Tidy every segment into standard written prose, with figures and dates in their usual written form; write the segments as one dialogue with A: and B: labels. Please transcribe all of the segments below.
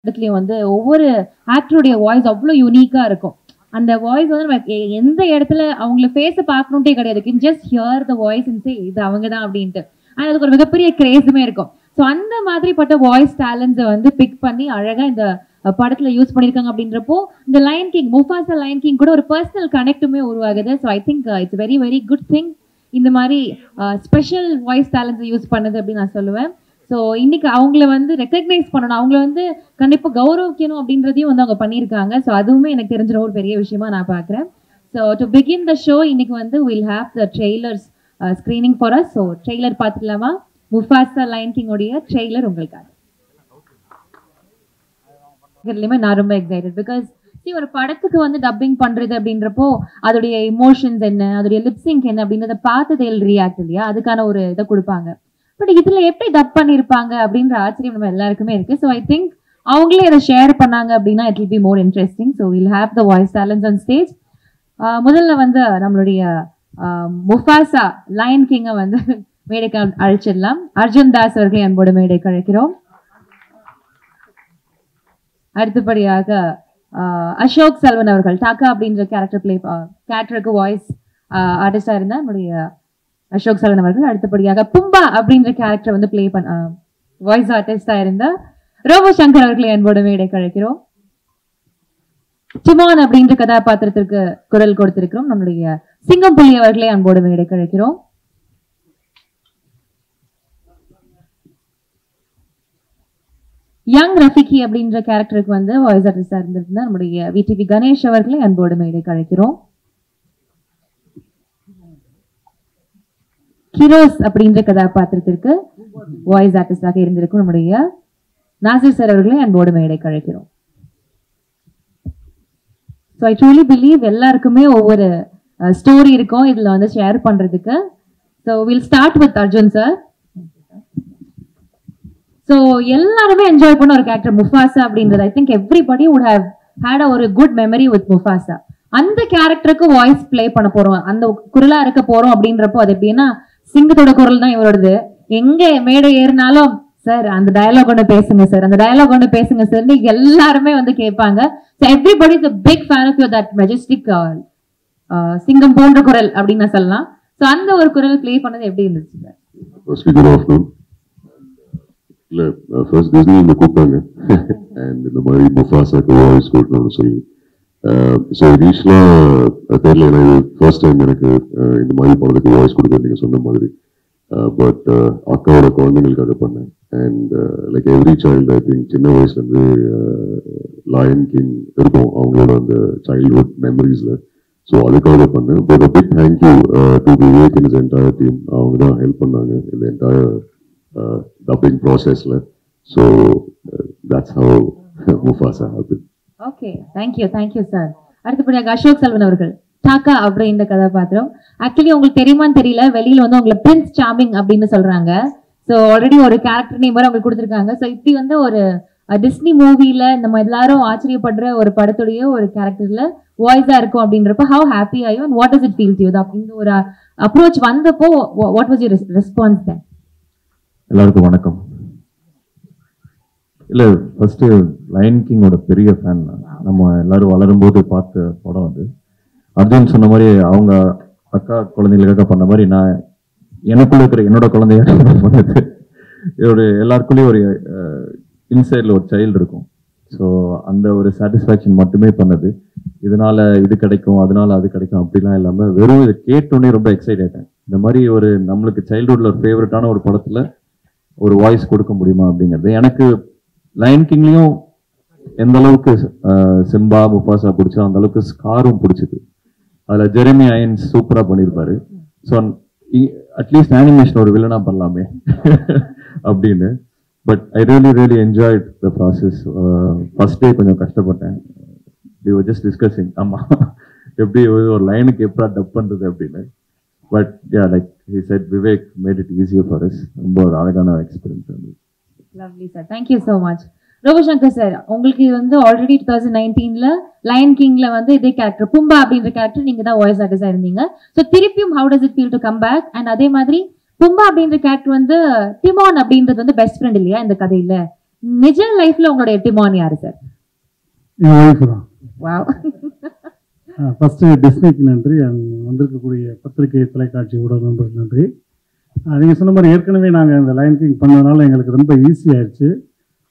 A: இடத்துலையும் வந்து ஒவ்வொரு ஆக்டருடைய வாய்ஸ் அவ்வளோ யூனிக்காக இருக்கும். அந்த வாய்ஸ் வந்து நம்ம எந்த இடத்துல அவங்கள ஃபேஸை பார்க்கணுன்ட்டே கிடையாது. Can just here the voice and say இது அவங்க தான் அப்படின்ட்டு. ஆனால் அதுக்கு ஒரு மிகப்பெரிய கிரேஸுமே இருக்கும். ஸோ அந்த மாதிரிப்பட்ட வாய்ஸ் டேலண்ட்ஸை வந்து பிக் பண்ணி அழகாக இந்த படத்தில் யூஸ் பண்ணியிருக்காங்க. அப்படின்றப்போ இந்த lion king, Mufasa line king கூட ஒரு பர்சனல் கனெக்ட்டுமே உருவாகுது. So I think it's very very good thing இந்த மாதிரி ஸ்பெஷல் வாய்ஸ் டேலண்ட்ஸை யூஸ் பண்ணுது அப்படின்னு நான் சொல்லுவேன். ஸோ இன்னைக்கு அவங்கள வந்து ரெக்கக்னைஸ் பண்ணணும், அவங்கள வந்து கண்டிப்பாக கௌரவிக்கணும் அப்படின்றதையும் வந்து அவங்க பண்ணியிருக்காங்க. ஸோ அதுவுமே எனக்கு தெரிஞ்ச ஒரு பெரிய விஷயமா நான் பார்க்குறேன். So to begin the show இன்னைக்கு வந்து will have the trailers screening for us. So trailer பார்த்துக்கலாமா? முஃபாசா லயன் கிங் உடைய ட்ரெய்லர் உங்களுக்காக. நான் ரொம்ப எக்ஸைட்டட் பிகாஸ் ஒரு படத்துக்கு வந்து டப்பிங் பண்றது அப்படின்றப்போ அதோடைய இமோஷன்ஸ் என்ன, அதோடைய லிப்சிங் என்ன அப்படின்றத பார்த்து தேல் ரியாக்ட் இல்லையா, அதுக்கான ஒரு இதை கொடுப்பாங்க. பட் இதுல எப்படி டப் பண்ணிருப்பாங்க அப்படின்ற ஆச்சரியம் நம்ம எல்லாருக்குமே இருக்கு. ஸோ ஐ திங்க் அவங்களே அதை ஷேர் பண்ணாங்க அப்படின்னா it will be more interesting. So will have the voice talents on stage. முதல்ல வந்து நம்மளுடைய முஃபாசா லயன் கிங்கை வந்து மேடைக்கு அழைச்சிடலாம். அர்ஜுன் தாஸ் அவர்களை அன்போடு மேடைக்கு அழைக்கிறோம். அடுத்தபடியாக அசோக் செல்வன் அவர்கள் டாக்கா அப்படின்ற கேரக்டருக்கு வாய்ஸ் ஆர்டிஸ்டா இருந்தா நம்முடைய அசோக் செல்வன் அவர்கள். அடுத்தபடியாக பும்பா அப்படின்ற கேரக்டர் வந்து பிளே பண்ண வாய்ஸ் ஆர்டிஸ்டா இருந்த ரோபோ சங்கர் அவர்களை அன்போடு மேடைக்கு அழைக்கிறோம். சிமான் அப்படின்ற கதாபாத்திரத்திற்கு குரல் கொடுத்திருக்கிறோம் நம்முடைய சிங்கம் புலி அவர்களை அன்போடு மேடைக்கு அழைக்கிறோம். யங் ரஃபிகி அப்படின்ற கேரக்டருக்கு வந்து வாய்ஸ் ஆர்டிஸ்டா இருந்திருந்தா நம்முடைய விடிவி கணேஷ் அவர்களை அன்போடு மேடைக்கு அழைக்கிறோம். கிரோஸ் அப்படின்ற கதாபாத்திரத்திற்கு வாய்ஸ் ஆர்டிஸ்டாக இருந்திருக்கும் நம்முடைய நாசிர் சார் அவர்களை அன்போடு மேடைக்கு அழைக்கிறோம். ஸோ ஐ ட்ரூலி பிலீவ் எல்லாருக்குமே ஒவ்வொரு ஸ்டோரி இருக்கும் இதுல வந்து ஷேர் பண்றதுக்கு. So will start with Arjun sir. So எல்லாருமே என்ஜாய் பண்ண ஒரு கேரக்டர் முஃபாசா அப்படின்றது. I think everybody would have had ஒரு குட் மெமரி வித் முஃபாசா. அந்த கேரக்டருக்கு வாய்ஸ் பிளே பண்ண போறோம், அந்த குரலா இருக்க போறோம் அப்படின்றப்போ அது எப்படின்னா சிங்கத்தோட குரல் தான் இவரோடது. எங்க மேடை ஏறினாலும் சார் அந்த டயலாக் ஒன்று பேசுங்க சார், அந்த டயலாக் ஒன்று பேசுங்க சார், நீங்க எல்லாருமே வந்து கேட்பாங்க. So everybody is a big fan of you, that majestic சிங்கம் போன்ற குரல் அப்படின்னு நான் சொல்லலாம். ஸோ அந்த ஒரு குரல் பிளே பண்ணது எப்படி இருந்துச்சு சார்?
B: இல்லை ஃபர்ஸ்ட் டிஸ்னியில் கூப்பிட்டாங்க அண்ட் இந்த மாதிரி முஃபாசாக்கு வாய்ஸ் கொடுக்கணும்னு சொல்லி. ஸோ இனிஷியலாக தெரியல, எனக்கு ஃபர்ஸ்ட் டைம் எனக்கு இந்த மாதிரி படத்துக்கு வாய்ஸ் கொடுக்க நீங்கள் சொன்ன மாதிரி. பட் அக்காவோட குழந்தைங்களுக்காக பண்ணேன். And like every child I think சின்ன வயசுலேருந்து லயன் கிங் இருக்கும் அவங்களோட அந்த சைல்ட்ஹுட் மெமரிஸில். ஸோ அதுக்காக பண்ணேன். But a big thank you to the Awaken's entire team. அவங்க தான் ஹெல்ப் பண்ணாங்க இந்த entire dubbing processல. So that's how Mufasa happened.
A: Okay, thank you sir. அடுத்தபடியாக அசோக் செல்வன் அவர்கள் டாக்கா அப்படின்ற கதாபாத்திரம். ஆக்சுவலி உங்களுக்கு தெரியுமான்னு தெரியல, வெளியில வந்து உங்களை பிரின்ஸ் சார்மிங் அப்படின்னு சொல்றாங்க. ஸோ ஆல்ரெடி ஒரு கேரக்டர் நேம் அவங்களுக்கு கொடுத்துருக்காங்க. ஸோ இப்படி வந்து ஒரு டிஸ்னி மூவில நம்ம எல்லாரும் ஆச்சரியப்படுற ஒரு படத்துடைய ஒரு கேரக்டர்ல வாய்ஸா இருக்கும் அப்படின்றப்ப ஹவு ஹாப்பி ஆயும் and what does it feel to you அப்படின்ற ஒரு அப்ரோச் வந்தப்போ வாட் வாஸ் யுவர் ரெஸ்பான்ஸ் தென்?
C: எல்லாருக்கும் வணக்கம். இல்லை ஃபர்ஸ்ட் லயன் கிங்கோட பெரிய ஃபேன். நம்ம எல்லாரும் வளரும்போது பார்த்த படம் அது. அர்ஜுன் சொன்ன மாதிரி அவங்க அக்கா குழந்தைங்களுக்காக பண்ண மாதிரி நான் எனக்குள்ள இருக்கிற என்னோட குழந்தைய பண்ணது. இதோட எல்லாருக்குள்ளேயும் ஒரு இன்சைட்ல ஒரு சைல்டு இருக்கும். ஸோ அந்த ஒரு சாட்டிஸ்ஃபேக்ஷன் மட்டுமே பண்ணது. இதனால இது கிடைக்கும் அதனால அது கிடைக்கும் அப்படிலாம் இல்லாமல் வெறும் இதை கேட்டோன்னே ரொம்ப எக்ஸைட் ஆகிட்டேன். இந்த மாதிரி ஒரு நம்மளுக்கு சைல்டுஹுட்ல ஒரு ஃபேவரட்டான ஒரு படத்துல ஒரு வாய்ஸ் கொடுக்க முடியுமா அப்படிங்கிறது. எனக்கு லயன் கிங்லயும் எந்த அளவுக்கு சிம்பா முஃபாசா பிடிச்சோ அந்த அளவுக்கு ஸ்காரும் பிடிச்சது. அதுல ஜெரமி ஐயன்ஸ் சூப்பரா பண்ணியிருப்பாரு. ஸோ அட்லீஸ்ட் அனிமேஷன் ஒரு வில்லனா பண்ணலாமே அப்படின்னு. But I really enjoyed the process. First day கொஞ்சம் கஷ்டப்பட்டேன். வி வர் ஜஸ்ட் டிஸ்கஸிங் ஆமா எப்படி ஒரு லைனுக்கு எப்படா டப் பண்றது அப்படின்னு. But yeah like he said Vivek made it easier for us. ரொம்ப ஒரு அழகான எக்ஸ்பீரியன்ஸ் இருந்தது.
A: Lovely sir, thank you so much. Robo Shankar sir, உங்களுக்கு வந்து ஆல்ரெடி 2019ல லயன் கிங்ல வந்து இதே கேரக்டர் பும்பா அப்படின்ற கேரக்டர் நீங்க தான் வாய்ஸ் ஆர்டிஸ்டா இருந்தீங்க. ஸோ திருப்பியும் how does it feel to come back? And அதே மாதிரி பும்பா அப்படின்ற கேரக்டர் வந்து டிமான் அப்படின்றது வந்து பெஸ்ட் ஃப்ரெண்ட் இல்லையா இந்த கதையில? நிஜ லைஃப்ல உங்களோட எட்டிமான் யாரு சார்?
D: என் ஒய்ஃபு தான்.
A: வாவ்.
D: ஃபஸ்ட்டு டிஸ்னிக்கு நன்றி, வந்திருக்கக்கூடிய பத்திரிகை தொலைக்காட்சி ஊடக நண்பருக்கு நன்றி. நீங்கள் சொன்ன மாதிரி ஏற்கனவே நாங்கள் இந்த லைன் கிங் பண்ணதுனால எங்களுக்கு ரொம்ப ஈஸியாகிடுச்சு.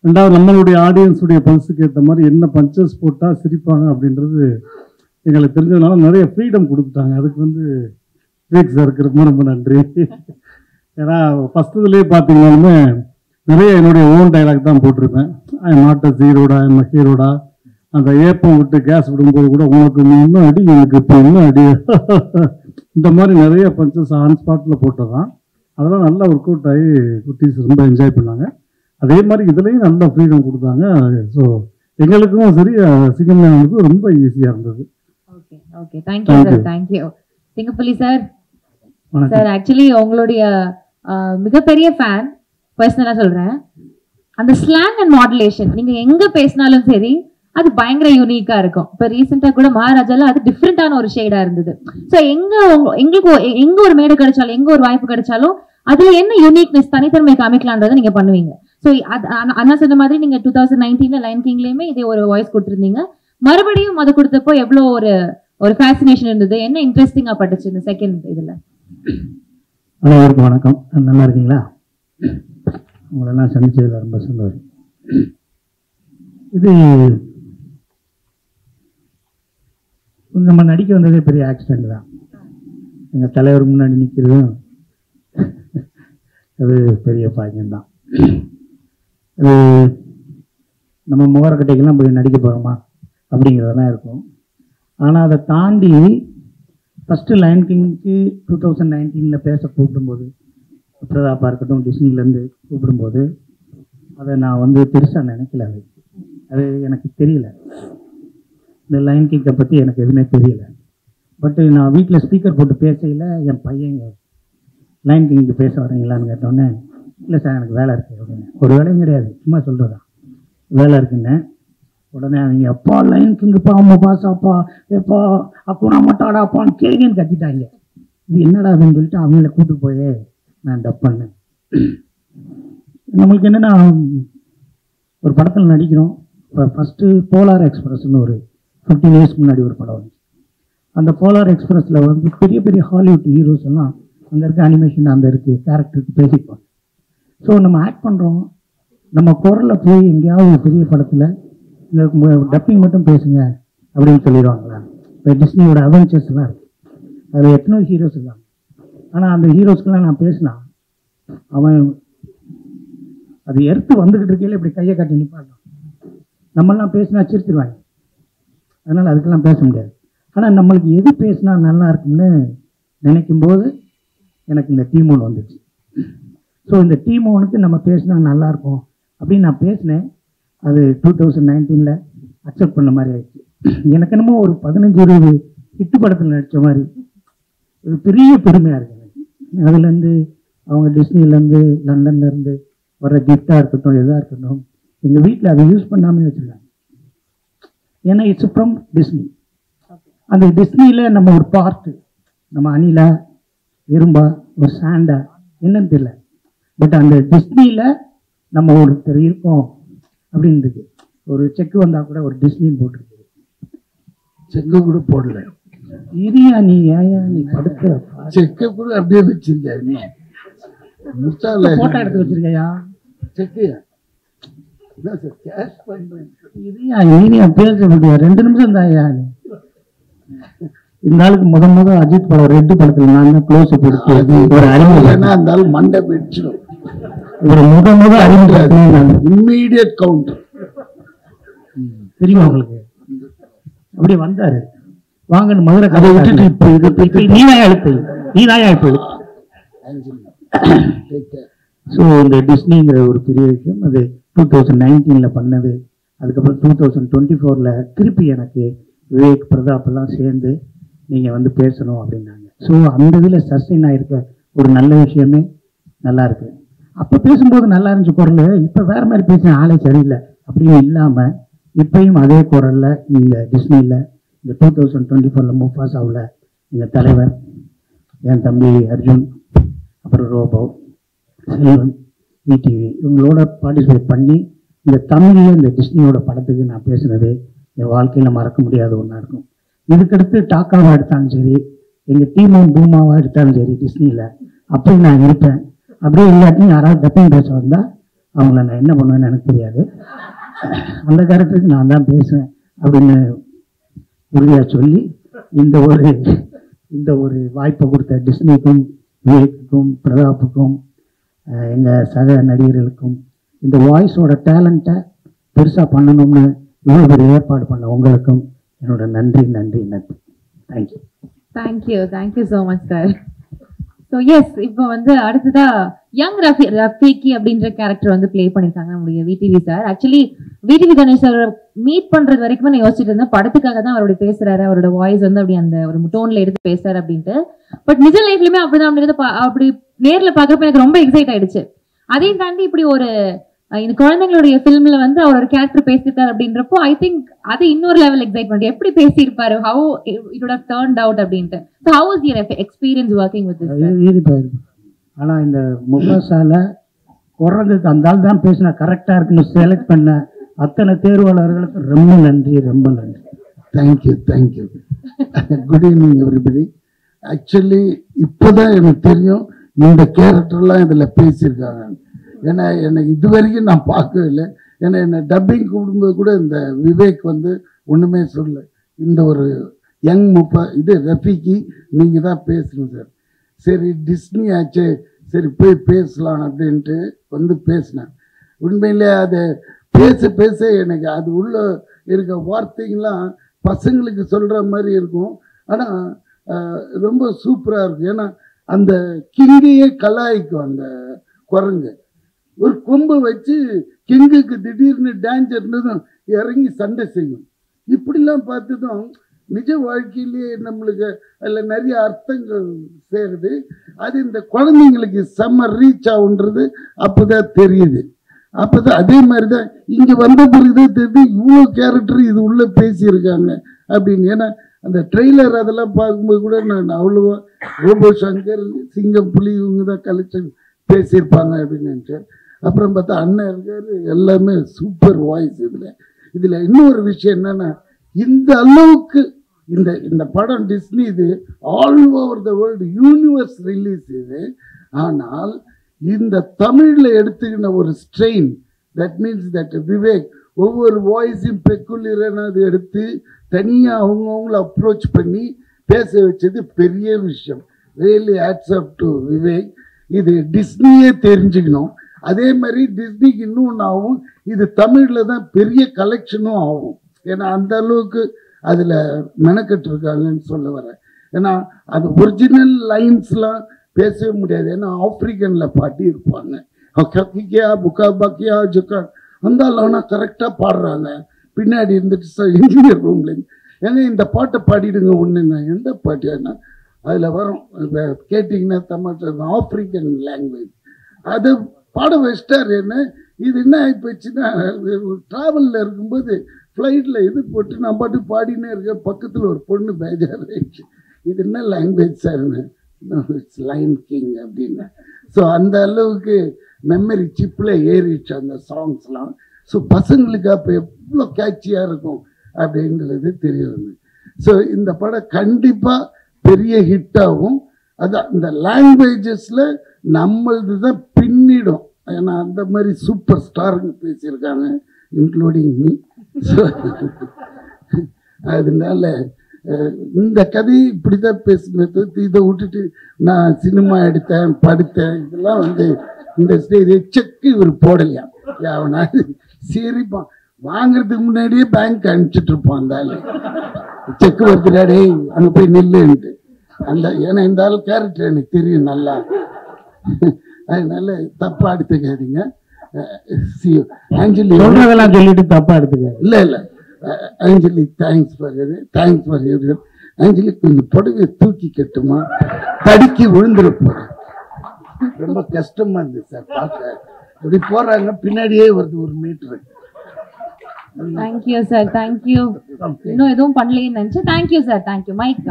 D: ரெண்டாவது நம்மளுடைய ஆடியன்ஸுடைய பல்ஸுக்கு ஏற்ற மாதிரி என்ன பஞ்சஸ் போட்டால் சிரிப்பாங்க அப்படின்றது எங்களுக்கு தெரிஞ்சதுனால நிறைய ஃப்ரீடம் கொடுத்துட்டாங்க. அதுக்கு விவேக் சாருக்கு ரொம்ப ரொம்ப நன்றி. ஏன்னா ஃபஸ்ட்டுலேயே பார்த்தீங்கன்னாலுமே நிறைய என்னுடைய ஓன் டைலாக் தான் போட்டிருப்பேன். ஐ எம் நாட் அ ஜீரோடா, ஐ எம் அ ஹீரோடா. அந்த ஏப்பம் விட்டு கேஸ் விடும்போது கூட உங்களுக்கு இன்னும் அடி, எனக்கு இப்போ இன்னும் அடி, இந்த மாதிரி நிறைய பஞ்சஸ் ஆன் ஸ்பாட்டில் போட்டதான். அதெல்லாம் நல்லா ஒர்க் அவுட் ஆகி குட்டீஸ் ரொம்ப என்ஜாய் பண்ணாங்க. அதே மாதிரி இதுலேயும் நல்ல ஃப்ரீடம் கொடுத்தாங்க. ஸோ எங்களுக்கும் சரி சிங்கம்யானுக்கும் ரொம்ப ஈஸியாக இருந்தது.
A: Okay okay, thank you sir, thank you. Singampuli sir, sir actually உங்களுடைய மிகப்பெரிய ஃபேன், பர்சனலா சொல்றேன். அந்த ஸ்லாங் அண்ட் மாடுலேஷன் நீங்க எங்க பேசினாலும் சரி அது பயங்கர யூனிக்கா இருக்கும். இப்ப ரீசெண்டா கூட மகாராஜால அது டிஃப்ரெண்டான ஒரு ஷேடா இருந்தது. ஸோ எங்களுக்கு எங்க ஒரு மேடை கிடைச்சாலும், எங்க ஒரு வாய்ப்பு கிடைச்சாலும் அதுல என்ன யூனிக்னஸ், தனித்தன்மை காமிக்கலான்றதை நீங்க பண்ணுவீங்க. ஸோ அண்ணா சொன்ன மாதிரி நீங்க 2019 லைன் கிங்லயுமே இதே ஒரு வாய்ஸ் கொடுத்துருந்தீங்க. மறுபடியும் அது கொடுத்தப்போ எவ்வளோ ஒரு ஃபேசினேஷன் இருந்தது, என்ன இன்ட்ரெஸ்டிங்கா பட்டுச்சு இந்த செகண்ட் இதுல?
D: அனைவருக்கும் வணக்கம். நல்லா இருக்கீங்களா? உங்களெல்லாம் சந்திச்சதுல ரொம்ப சந்தோஷம். இது நம்ம நடிக்க வந்ததே பெரிய ஆக்சிடென்ட் தான். எங்கள் தலைவர் முன்னாடி நிற்கிறதும் அது பெரிய பாக்கியம்தான். அது நம்ம முகரக்கட்டைக்கெல்லாம் போய் நடிக்க போகிறோமா அப்படிங்கிறதெல்லாம் இருக்கும். ஆனால் அதை தாண்டி ஃபஸ்ட்டு லைன் கிங்க்கு 2019 பேச கூப்பிடும்போது, பிரதாப்பா இருக்கட்டும், டிஸ்னிலேருந்து கூப்பிடும்போது அதை நான் பெருசாக நினைக்கல. அது எனக்கு தெரியல. இந்த லைன் கிங்கை பற்றி எனக்கு எதுவுமே தெரியல. பட்டு நான் வீட்டில் ஸ்பீக்கர் போட்டு பேசையில் என் பையங்க லைன் கிங்க்கு பேச வரீங்களான்னு கேட்டோன்னே, இல்லை சார் எனக்கு வேலை இருக்குது அப்படின்னு. ஒரு வேலையும் கிடையாது, சும்மா சொல்கிறதா, வேலை இருக்குன்னு. உடனே அவங்க அப்பா லைன் கிங்குப்பா, அம்மா பாசாப்பா, எப்பா அக்குனா மட்டாடாப்பான்னு கேள்வின்னு கத்திட்டாங்க. இது என்னடா அப்படின்னு சொல்லிட்டு அவங்கள கூப்பிட்டு போயே நான் டப் பண்ணேன். நம்மளுக்கு என்னென்னா, ஒரு படத்தில் நடிக்கிறோம். இப்போ ஃபஸ்ட்டு போலார் எக்ஸ்பிரஸ்ன்னு ஒரு 15 years முன்னாடி ஒரு படம் வந்துச்சு. அந்த போலார் எக்ஸ்பிரஸில் பெரிய பெரிய ஹாலிவுட் ஹீரோஸ் எல்லாம் அங்கே இருக்க அனிமேஷன், அந்த இருக்கு கேரக்டருக்கு பேசிக்குவாங்க. ஸோ நம்ம ஆக்ட் பண்ணுறோம், நம்ம குரலில் போய் எங்கேயாவது பெரிய படத்தில் இந்த டப்பிங் மட்டும் பேசுங்க அப்படின்னு சொல்லிடுவாங்களா? இப்போ டிஸ்னியோட அவெஞ்சர்ஸ்லாம் இருக்குது, அதில் எத்தனோ ஹீரோஸ் இருக்காங்க. ஆனால் அந்த ஹீரோஸ்க்கெல்லாம் நான் பேசினா அவன் அது எடுத்து வந்துக்கிட்டு இருக்கையில் இப்படி கையை காட்டி நிற்பாங்க. நம்மளாம் பேசினா சிரிச்சிருவாங்க. அதனால் அதுக்கெல்லாம் பேச முடியாது. ஆனால் நம்மளுக்கு எது பேசினா நல்லா இருக்கும்னு நினைக்கும்போது எனக்கு இந்த டீமோன் வந்துச்சு. ஸோ இந்த டீமோனுக்கு நம்ம பேசினா நல்லாயிருக்கும் அப்படின்னு நான் பேசினேன். அது 2019 அக்செப்ட் பண்ண மாதிரி ஆயிடுச்சு. எனக்கு என்னமோ ஒரு 15-20 ஹிட்டு படத்தில் நடித்த மாதிரி ஒரு பெரிய பெருமையாக இருக்குது எனக்கு. அதுலேருந்து அவங்க டிஸ்னிலேருந்து லண்டன்லேருந்து வர கிஃப்டாக இருக்கட்டும், எதாக இருக்கட்டும், எங்கள் வீட்டில் அதை யூஸ் பண்ணாமல் வச்சுருக்காங்க. ஏன்னா இட்ஸ் ஃப்ரம் டிஸ்னி. அந்த டிஸ்னியில் நம்ம ஒரு பார்ட்டு, நம்ம அணிலா, எறும்பா, ஒரு சாண்டா என்னன்னு தெரியல, பட் அந்த டிஸ்னியில் நம்ம ஒருத்தர் இருக்கோம் அப்படின்றது. ஒரு செக்கு வந்தால் கூட ஒரு டிஸ்னின்னு போட்டிருக்கு, செக்கு கூட போடல. இரியா நீ ஏயா நீ படுத்த செக்கை கூட அப்படியே வச்சிருக்க, போட்டோ எடுத்து வச்சிருக்கையா செக்கையா? பேச முடியாது, 2 நிமிஷம் தான். இந்த ஆளுக்கு முத அஜித் படம் ரெட்டு படத்துல நான் தான் க்ளோஸ் எடுத்து ஒரு அறிமுகம், அந்த ஆள் மண்டை பிடிச்சிடும். ஒரு முத அறிமுகம் இம்மீடியட் கவுண்டர் தெரியுமா உங்களுக்கு? அப்படி வந்தாரு, வாங்கன்னு மதுரை கதை விட்டுட்டு இப்ப நீதாயா எழுப்பு. ஸோ இந்த டிஸ்னிங்கிற ஒரு பெரிய விஷயம், அது 2019 பண்ணது. அதுக்கப்புறம் 2024 திருப்பி எனக்கு விவேக், பிரதாப்பெல்லாம் சேர்ந்து நீங்கள் பேசணும் அப்படின்னாங்க. ஸோ அந்த இதில் சஸ்டெயின் ஆகிருக்க ஒரு நல்ல விஷயமே நல்லா இருக்கு. அப்போ பேசும்போது நல்லா இருந்துச்சு குரல், இப்போ வேற மாதிரி பேசின ஆளே சரியில்லை அப்படின்னு இல்லாமல் இப்பயும் அதே குரலில் இந்த டிஸ்னியில் இந்த 2024 முஃபாசாவில் எங்கள் தலைவர், என் தம்பி அர்ஜுன், அப்புறம் ரோபோ, செல்வன், விடிவி இவங்களோட பார்ட்டிசிபேட் பண்ணி இந்த தமிழில் இந்த டிஸ்னியோட படத்துக்கு நான் பேசுனது என் வாழ்க்கையில் மறக்க முடியாத ஒன்றா இருக்கும். இதுக்கடுத்து டாக்காவாக எடுத்தாலும் சரி, எங்கள் டீமும் பூமாவாக எடுத்தாலும் சரி, டிஸ்னியில் அப்படி நான் இருப்பேன். அப்படியே இல்லாட்டியும் யாராவது டப்பிங் பேச வந்தால் அவங்கள நான் என்ன பண்ணுவேன்னு எனக்கு தெரியாது. அந்த கேரக்டருக்கு நான் தான் பேசுவேன் அப்படின்னு உறுதியாக சொல்லி இந்த ஒரு வாய்ப்பை கொடுத்த டிஸ்னிக்கும், விவேக்குக்கும், பிரதாப்புக்கும், எங்கள் சக நடிகர்களுக்கும், இந்த வாய்ஸோட டேலண்ட்டை பெருசாக பண்ணணும்னு இவ்வளோ பெரிய ஏற்பாடு பண்ண உங்களுக்கும் என்னோட நன்றி.
A: Thank you so much sir. So yes, இப்போ வந்து அடுத்ததா யங் ரஃபீக்கி அப்படின்ற கேரக்டர் வந்து பிளே பண்ணியிருக்காங்க நம்முடைய VTV sir. Actually VTV Ganesh sir meet பண்றது வரைக்கும் நான் யோசிச்சுட்டு இருந்தேன், படத்துக்காக தான் அவருடைய பேசுறாரு, அவரோட வாய்ஸ் வந்து அப்படி அந்த ஒரு டோன்ல எடுத்து பேசுறாரு அப்படின்ட்டு. பட் நிஜ லைஃப்லயுமே அப்படிதான் அப்படிங்கிறது அப்படி நேர்ல பாக்குறப்ப எனக்கு ரொம்ப எக்ஸைட் ஆயிடுச்சு. அதையும் தாண்டி இப்படி ஒரு இந்த குழந்தைங்களுடைய ஃபிலிம்ல வந்து அவர் ஒரு கேரக்டர் பேசியிருக்காரு அப்படின்றப்போ ஐ திங்க் அது இன்னொரு லெவல் எக்ஸைட்மெண்ட். எப்படி பேசியிருப்பாரு, how it would have turned out அப்படின்ட்டு. So how was your experience working with this?
D: ஆனால் இந்த முகசால குறைஞ்சது அந்த ஆள் தான் பேசினா கரெக்டாக இருக்குன்னு செலக்ட் பண்ண அத்தனை தேர்வாளர்களுக்கு ரொம்ப நன்றி.
E: Thank you. Good evening everybody. Actually இப்போதான் எனக்கு தெரியும் இந்த கேரக்டர்லாம் இதில் பேசியிருக்காங்க. ஏன்னா எனக்கு இது வரைக்கும் நான் பார்க்கவே இல்லை. ஏன்னா என்னை டப்பிங் கூப்பிடும்போது கூட இந்த விவேக் வந்து ஒன்றுமே சொல்ல, இந்த ஒரு யங் ரஃபீக்கி நீங்கள் தான் பேசணும் சார். சரி டிஸ்னி ஆச்சு, சரி போய் பேசலாம் அப்படின்ட்டு வந்து பேசினேன். உண்மையிலே அதை பேச எனக்கு அது உள்ள இருக்க வார்த்தைங்களாம் பசங்களுக்கு சொல்கிற மாதிரி இருக்கும். ஆனால் ரொம்ப சூப்பராக இருக்கும். ஏன்னா அந்த கிங்கையே கலாய்க்கும் அந்த குரங்கு. ஒரு கொம்பை வச்சு கிங்குக்கு திடீர்னு டேஞ்சர்னதும் இறங்கி சண்டை செய்யும். இப்படிலாம் பார்த்ததும் நிஜ வாழ்க்கையிலேயே நம்மளுக்கு அதில் நிறைய அர்த்தங்கள் சேருது. அது இந்த குழந்தைங்களுக்கு செம்ம ரீச் ஆகுன்றது அப்போதான் தெரியுது. அப்போதான் அதே மாதிரி தான் இங்கே வந்த பிறகுதான் தெரியுது இவ்வளோ கேரக்டர் இது உள்ளே பேசியிருக்காங்க அப்படின்னு. ஏன்னா அந்த ட்ரெய்லர் அதெல்லாம் பார்க்கும்போது கூட நான் அவ்வளோவா ரோபோ சங்கர், சிங்கம், புலி இவங்க தான் கலெக்ஷன் பேசியிருப்பாங்க அப்படின்னு நினச்சேன். அப்புறம் பார்த்தா அண்ணன் இருக்காரு, எல்லாமே சூப்பர் வாய்ஸ். இதில் இன்னொரு விஷயம் என்னன்னா, இந்த அளவுக்கு இந்த படம் டிஸ்னி இது all over the world universe release இது. ஆனால் இந்த தமிழில் எடுத்துக்கின ஒரு strain, that means that Vivek ஒவ்வொரு வாய்ஸையும் பெக்குலியரான அது எடுத்து தனியாக அவங்கவுங்கள அப்ரோச் பண்ணி பேச வச்சது பெரிய விஷயம். Really hats off to Vivek. இது டிஸ்னியே தெரிஞ்சுக்கணும். அதே மாதிரி டிஸ்னிக்கு இன்னும் ஆகும், இது தமிழில் தான் பெரிய கலெக்ஷனும் ஆகும். ஏன்னா அந்த அளவுக்கு அதில் மெனக்கட்டு இருக்காங்கன்னு சொல்ல வரேன். ஏன்னா அது ஒரிஜினல் லைன்ஸ்லாம் பேசவே முடியாது. ஏன்னா ஆப்ரிக்கனில் பாட்டி இருப்பாங்க, புக்கா பக்கியா ஜுக்கா அந்த அளவுனா கரெக்டாக பாடுறாங்க. பின்னாடி இருந்துட்டு இன்ஜினியர் ரூம்லேருந்து ஏன்னா இந்த பாட்டை பாடிடுங்க ஒன்றுங்க. எந்த பாட்டியானா அதில் வரும் கேட்டிங்கன்னா தமிழ் ஆப்ரிக்கன் லாங்குவேஜ் அதை பாட வச்சிட்டார். என்ன இது என்ன ஆகிப்போச்சுன்னா, ட்ராவலில் இருக்கும்போது ஃப்ளைட்டில் இது போட்டு நான் பாட்டு பாடினே இருக்கேன். பக்கத்தில் ஒரு பொண்ணு பேஜார் ஆயிடுச்சு, இது என்ன லாங்குவேஜ் சார்னு. இட்ஸ் லைன் கிங் அப்படின்னு. ஸோ அந்த அளவுக்கு மெமரி சிப்பில் ஏறிடுச்சு அந்த சாங்ஸ்லாம். ஸோ பசங்களுக்கு அப்போ எவ்வளோ கேட்சியாக இருக்கும் அப்படின்றது தெரியுது. ஸோ இந்த படம் கண்டிப்பாக பெரிய ஹிட் ஆகும். அதான் இந்த லாங்குவேஜஸில் நம்மளது தான் பின்னிடும். ஏன்னா அந்த மாதிரி சூப்பர் ஸ்டாருங்க பேசியிருக்காங்க, இன்க்ளூடிங் மீ. ஸோ அதனால இந்த கதையை இப்படி தான் பேசுனது. இதை விட்டுட்டு நான் சினிமா எடுத்தேன், படுத்தேன், இதெல்லாம் வந்து இந்த ஸ்டேஜ் செக்கு இவர் போடலையா அவனா சிரிப்பான். வாங்குறதுக்கு முன்னாடியே பேங்க் அனுப்பிச்சிட்டு இருப்பான் அந்த ஆள். செக்கு வருதுடாடே அங்கே போய் நில்லுன்ட்டு அந்த. ஏன்னா இந்த ஆள் கேரக்டர் எனக்கு தெரியும் நல்லா, அதனால தப்பா எடுத்துக்காதீங்க. ஆஞ்சலி
D: சொல்றதெல்லாம் சொல்லிட்டு தப்பா எடுத்துக்க.
E: இல்லை ஆஞ்சலி தேங்க்ஸ் ஃபார் எவ்ரி. ஆஞ்சலி கொஞ்சம் புடவை தூக்கி கட்டுமா, தடுக்கி விழுந்துருப்போம். ரொம்ப கஷ்டமா இருந்தது சார் பார்க்க. இப்படி போறாங்க பின்னாடியே வருது 1 மீட்டர்.
A: Thank you sir, thank you. இன்னும் எதுவும் பண்ணலைன்னு நினைச்சேன். Thank you sir, thank you. மைக்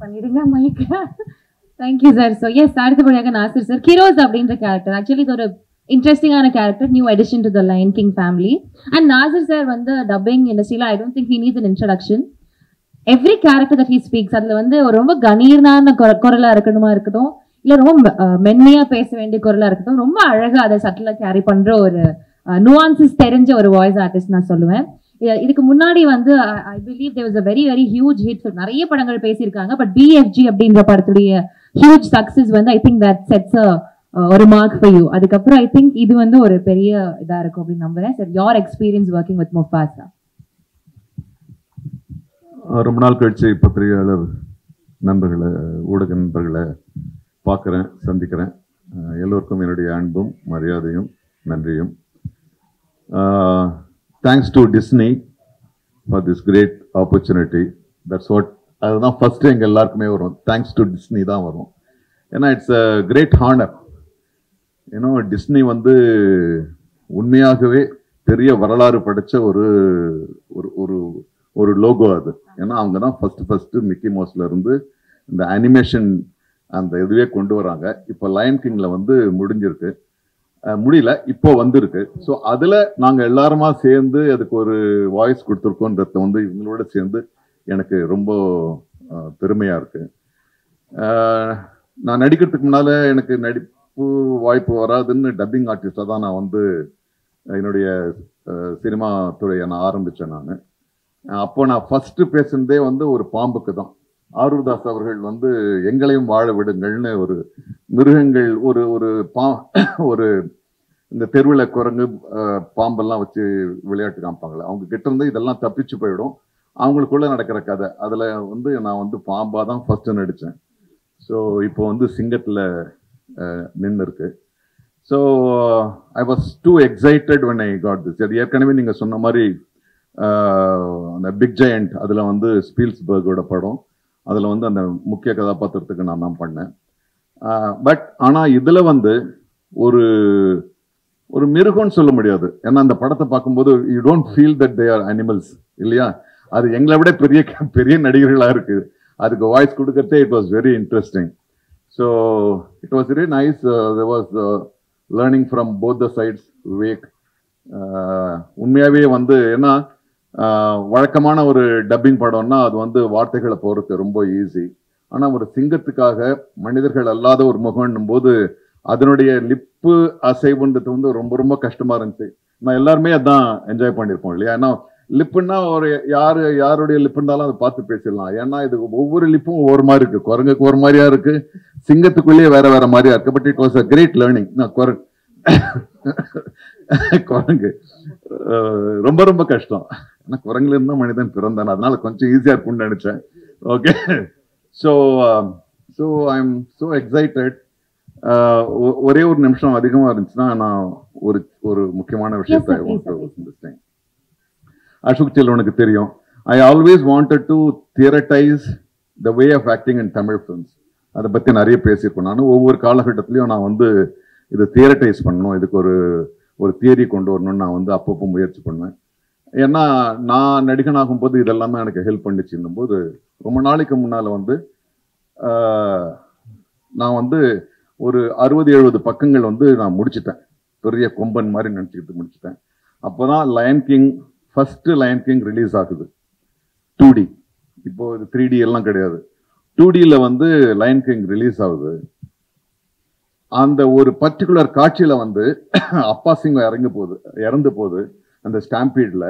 A: பண்ணிடுங்க mike. Thank you sir. So yes, அடுத்தபடியாக நாசர் சார், கிரோஸ் அப்படின்ற கேரக்டர் ஆக்சுவலி இது ஒரு இன்ட்ரெஸ்டிங்கான character, new addition to the lion king family. And Nassar sir வந்து டப்பிங் இண்டஸ்ட்ரியில் I don't think he needs an introduction. Every character that he speaks அதில் வந்து ஒரு ரொம்ப கணீர்னான குரலாக இருக்கட்டும், இல்லை ரொம்ப மென்மையாக பேச வேண்டிய குரலாக இருக்கட்டும், ரொம்ப அழகாக அதை சட்டிலாக கேரி பண்ணுற ஒரு நுவான்சஸ் தெரிஞ்ச ஒரு வாய்ஸ் ஆர்டிஸ்ட் நான் சொல்லுவேன். இதுக்கு முன்னாடி வந்து I believe there was a very very huge hit. நிறைய படங்கள் பேசியிருக்காங்க, பட் பிஎஃப்ஜி அப்படின்ற படத்துடைய ஹியூஜ் சக்சஸ் வந்து ஐ திங்க் தட் செட்ஸ் ஒரு மார்க் ஃபார் யூ. அதுக்கப்புறம் ஐ திங்க் இது வந்து ஒரு பெரிய இதா இருக்கும் அப்படின்னு நம்புறேன். Sir, your experience working with Mufasa?
F: ரொம்ப நாள் கழிச்சு பத்திரிகையாளர் நண்பர்களை, ஊடக நண்பர்களை பார்க்குறேன், சந்திக்கிறேன். எல்லோருக்கும் என்னுடைய அன்பும் மரியாதையும் நன்றியும். Thanks to Disney for this great opportunity. That's what, அதுதான் ஃபர்ஸ்ட் எங்கள் எல்லாருக்குமே வரும். தேங்க்ஸ் டு டிஸ்னி தான் வரும். ஏன்னா இட்ஸ் அ கிரேட் ஹானர். ஏன்னா டிஸ்னி வந்து உண்மையாகவே பெரிய வரலாறு படைச்ச ஒரு ஒரு ஒரு லோகோ அது. ஏன்னா அவங்க தான் ஃபர்ஸ்ட் மிக்கி மவுஸ்ல இருந்து இந்த அனிமேஷன் அந்த இதுவே கொண்டு வராங்க. இப்போ லயன் கிங்ல வந்து முடிஞ்சிருக்கு, முடியல, இப்போ வந்திருக்கு. ஸோ அதில் நாங்கள் எல்லாருமா சேர்ந்து அதுக்கு ஒரு வாய்ஸ் கொடுத்துருக்கோன்றத வந்து இவங்களோட சேர்ந்து எனக்கு ரொம்ப பெருமையாக இருக்கு. நான் நடிக்கிறதுக்கு முன்னால் எனக்கு நடிப்பு வாய்ப்பு வராதுன்னு டப்பிங் ஆர்டிஸ்டாக தான் நான் வந்து என்னுடைய சினிமா துறையை நான் ஆரம்பித்தேன். அப்போ நான் ஃபர்ஸ்ட் பேசுனதே வந்து ஒரு பாம்புக்கு தான். ஆரூர்தாஸ் அவர்கள் வந்து எங்களையும் வாழ விடுங்கள்னு ஒரு மிருகங்கள் ஒரு ஒரு இந்த தெருவில் குரங்கு பாம்பெல்லாம் வச்சு விளையாட்டு காமிப்பாங்களே, அவங்க கிட்ட இருந்து இதெல்லாம் தப்பிச்சு போயிடும், அவங்களுக்குள்ள நடக்கிற கதை. அதில் வந்து நான் வந்து பாம்பா தான் ஃபர்ஸ்ட் நடித்தேன். ஸோ இப்போ வந்து சிங்கத்தில் நின்று இருக்கு. So I was two excited when I got this. அது ஏற்கனவே நீங்கள் சொன்ன மாதிரி அந்த பிக் ஜெயண்ட் அதில் வந்து ஸ்பீல்ஸ்பர்கோட படம், அதில் வந்து அந்த முக்கிய கதாபாத்திரத்துக்கு நான் தான் பண்ணேன். பட் ஆனால் இதில் வந்து ஒரு ஒரு மிருகம்னு சொல்ல முடியாது. ஏன்னா அந்த படத்தை பார்க்கும்போது you don't feel that they are animals இல்லையா. அது எங்களை விட பெரிய பெரிய நடிகர்களாக இருக்குது. அதுக்கு வாய்ஸ் கொடுக்கறதே it was very interesting. So it was very nice. There was learning from both the sides. Vivek உண்மையாகவே வந்து ஏன்னா வழக்கமான ஒரு டப்பிங் படம்னா அது வந்து வார்த்தைகளை போகிறது ரொம்ப ஈஸி. ஆனால் ஒரு சிங்கத்துக்காக மனிதர்கள் அல்லாத ஒரு முகம்னும் போது அதனுடைய லிப்பு அசைவுன்றது வந்து ரொம்ப ரொம்ப கஷ்டமா இருந்துச்சு. நான் எல்லாருமே அதான் என்ஜாய் பண்ணியிருப்போம் இல்லையா. ஏன்னா லிப்புன்னா ஒரு யாருடைய லிப்பு இருந்தாலும் அதை பார்த்து பேசிடலாம். ஏன்னா இது ஒவ்வொரு லிப்பும் ஒவ்வொரு மாதிரி இருக்கு. குரங்குக்கு ஒரு மாதிரியா இருக்கு, சிங்கத்துக்குள்ளேயே வேற வேற மாதிரியா இருக்கு. But it was a great learning. குரங்கு ரொம்ப ரொம்ப கஷ்டம். ஏன்னா குரங்குல இருந்தா மனிதன் பிறந்தான், அதனால கொஞ்சம் ஈஸியா இருக்கும்னு நினைச்சேன். Okay, so I am so excited. ஒரே ஒரு நிமிஷம் அதிகமா இருந்துச்சுன்னா நான் ஒரு முக்கியமான விஷயத்தை அசோக் செல்வனுக்கு தெரியும். I always wanted to theatrize the way of acting in Tamil films. அதை பற்றி நிறைய பேசியிருக்கோம். நான் ஒவ்வொரு காலகட்டத்திலையும் நான் வந்து இதை தியரட்டைஸ் பண்ணணும், இதுக்கு ஒரு தியரி கொண்டு வரணும்னு நான் வந்து அப்பப்போ முயற்சி பண்ணுவேன். ஏன்னா நான் நடிகனாகும் போது இதெல்லாமே எனக்கு ஹெல்ப் பண்ணிச்சுன்னும் போது ரொம்ப நாளைக்கு முன்னால் வந்து நான் வந்து ஒரு 60-70 பக்கங்கள் வந்து நான் முடிச்சுட்டேன். பெரிய கொம்பன் மாதிரி நினச்சிக்கிட்டு முடிச்சுட்டேன். அப்போதான் lion king first lion king release ஆகுது 2D. இப்போ இது 3D எல்லாம் கிடையாது. 2Dல வந்து லயன் கிங் ரிலீஸ் ஆகுது. அந்த ஒரு பர்டிகுலர் காட்சியில வந்து அப்பா சிங்கம் இறந்து போகுது அந்த ஸ்டாம்பீட்ல.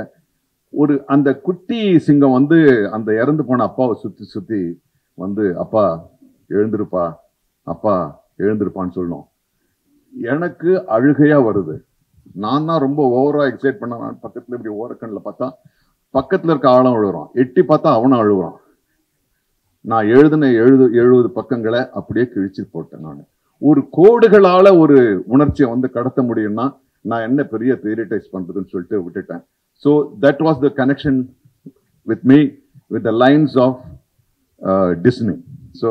F: ஒரு அந்த குட்டி சிங்கம் வந்து அந்த இறந்து போன அப்பாவை சுத்தி வந்து அப்பா எழுந்திருப்பா, அப்பா எழுந்திருப்பான்னு சொல்லணும். எனக்கு அழுகையா வருது. நான் தான் ரொம்ப ஓவரா எக்ஸைட் பண்ண. பக்கத்துல இப்படி ஓரக்கண்ணில் பார்த்தா பக்கத்துல இருக்க ஆழம் அழுகுறான், எட்டி பார்த்தா அவனும் அழுகுறான். நான் எழுதின 70 பக்கங்களை அப்படியே கிழிச்சு போட்டேன். நான் ஒரு கோடுகளால ஒரு உணர்ச்சியை வந்து கடத்த முடியும்னா நான் என்ன பெரிய தியரிட்டைஸ் பண்றதுன்னு சொல்லிட்டு விட்டுட்டேன். So that was the connection with me with the lines of Disney. So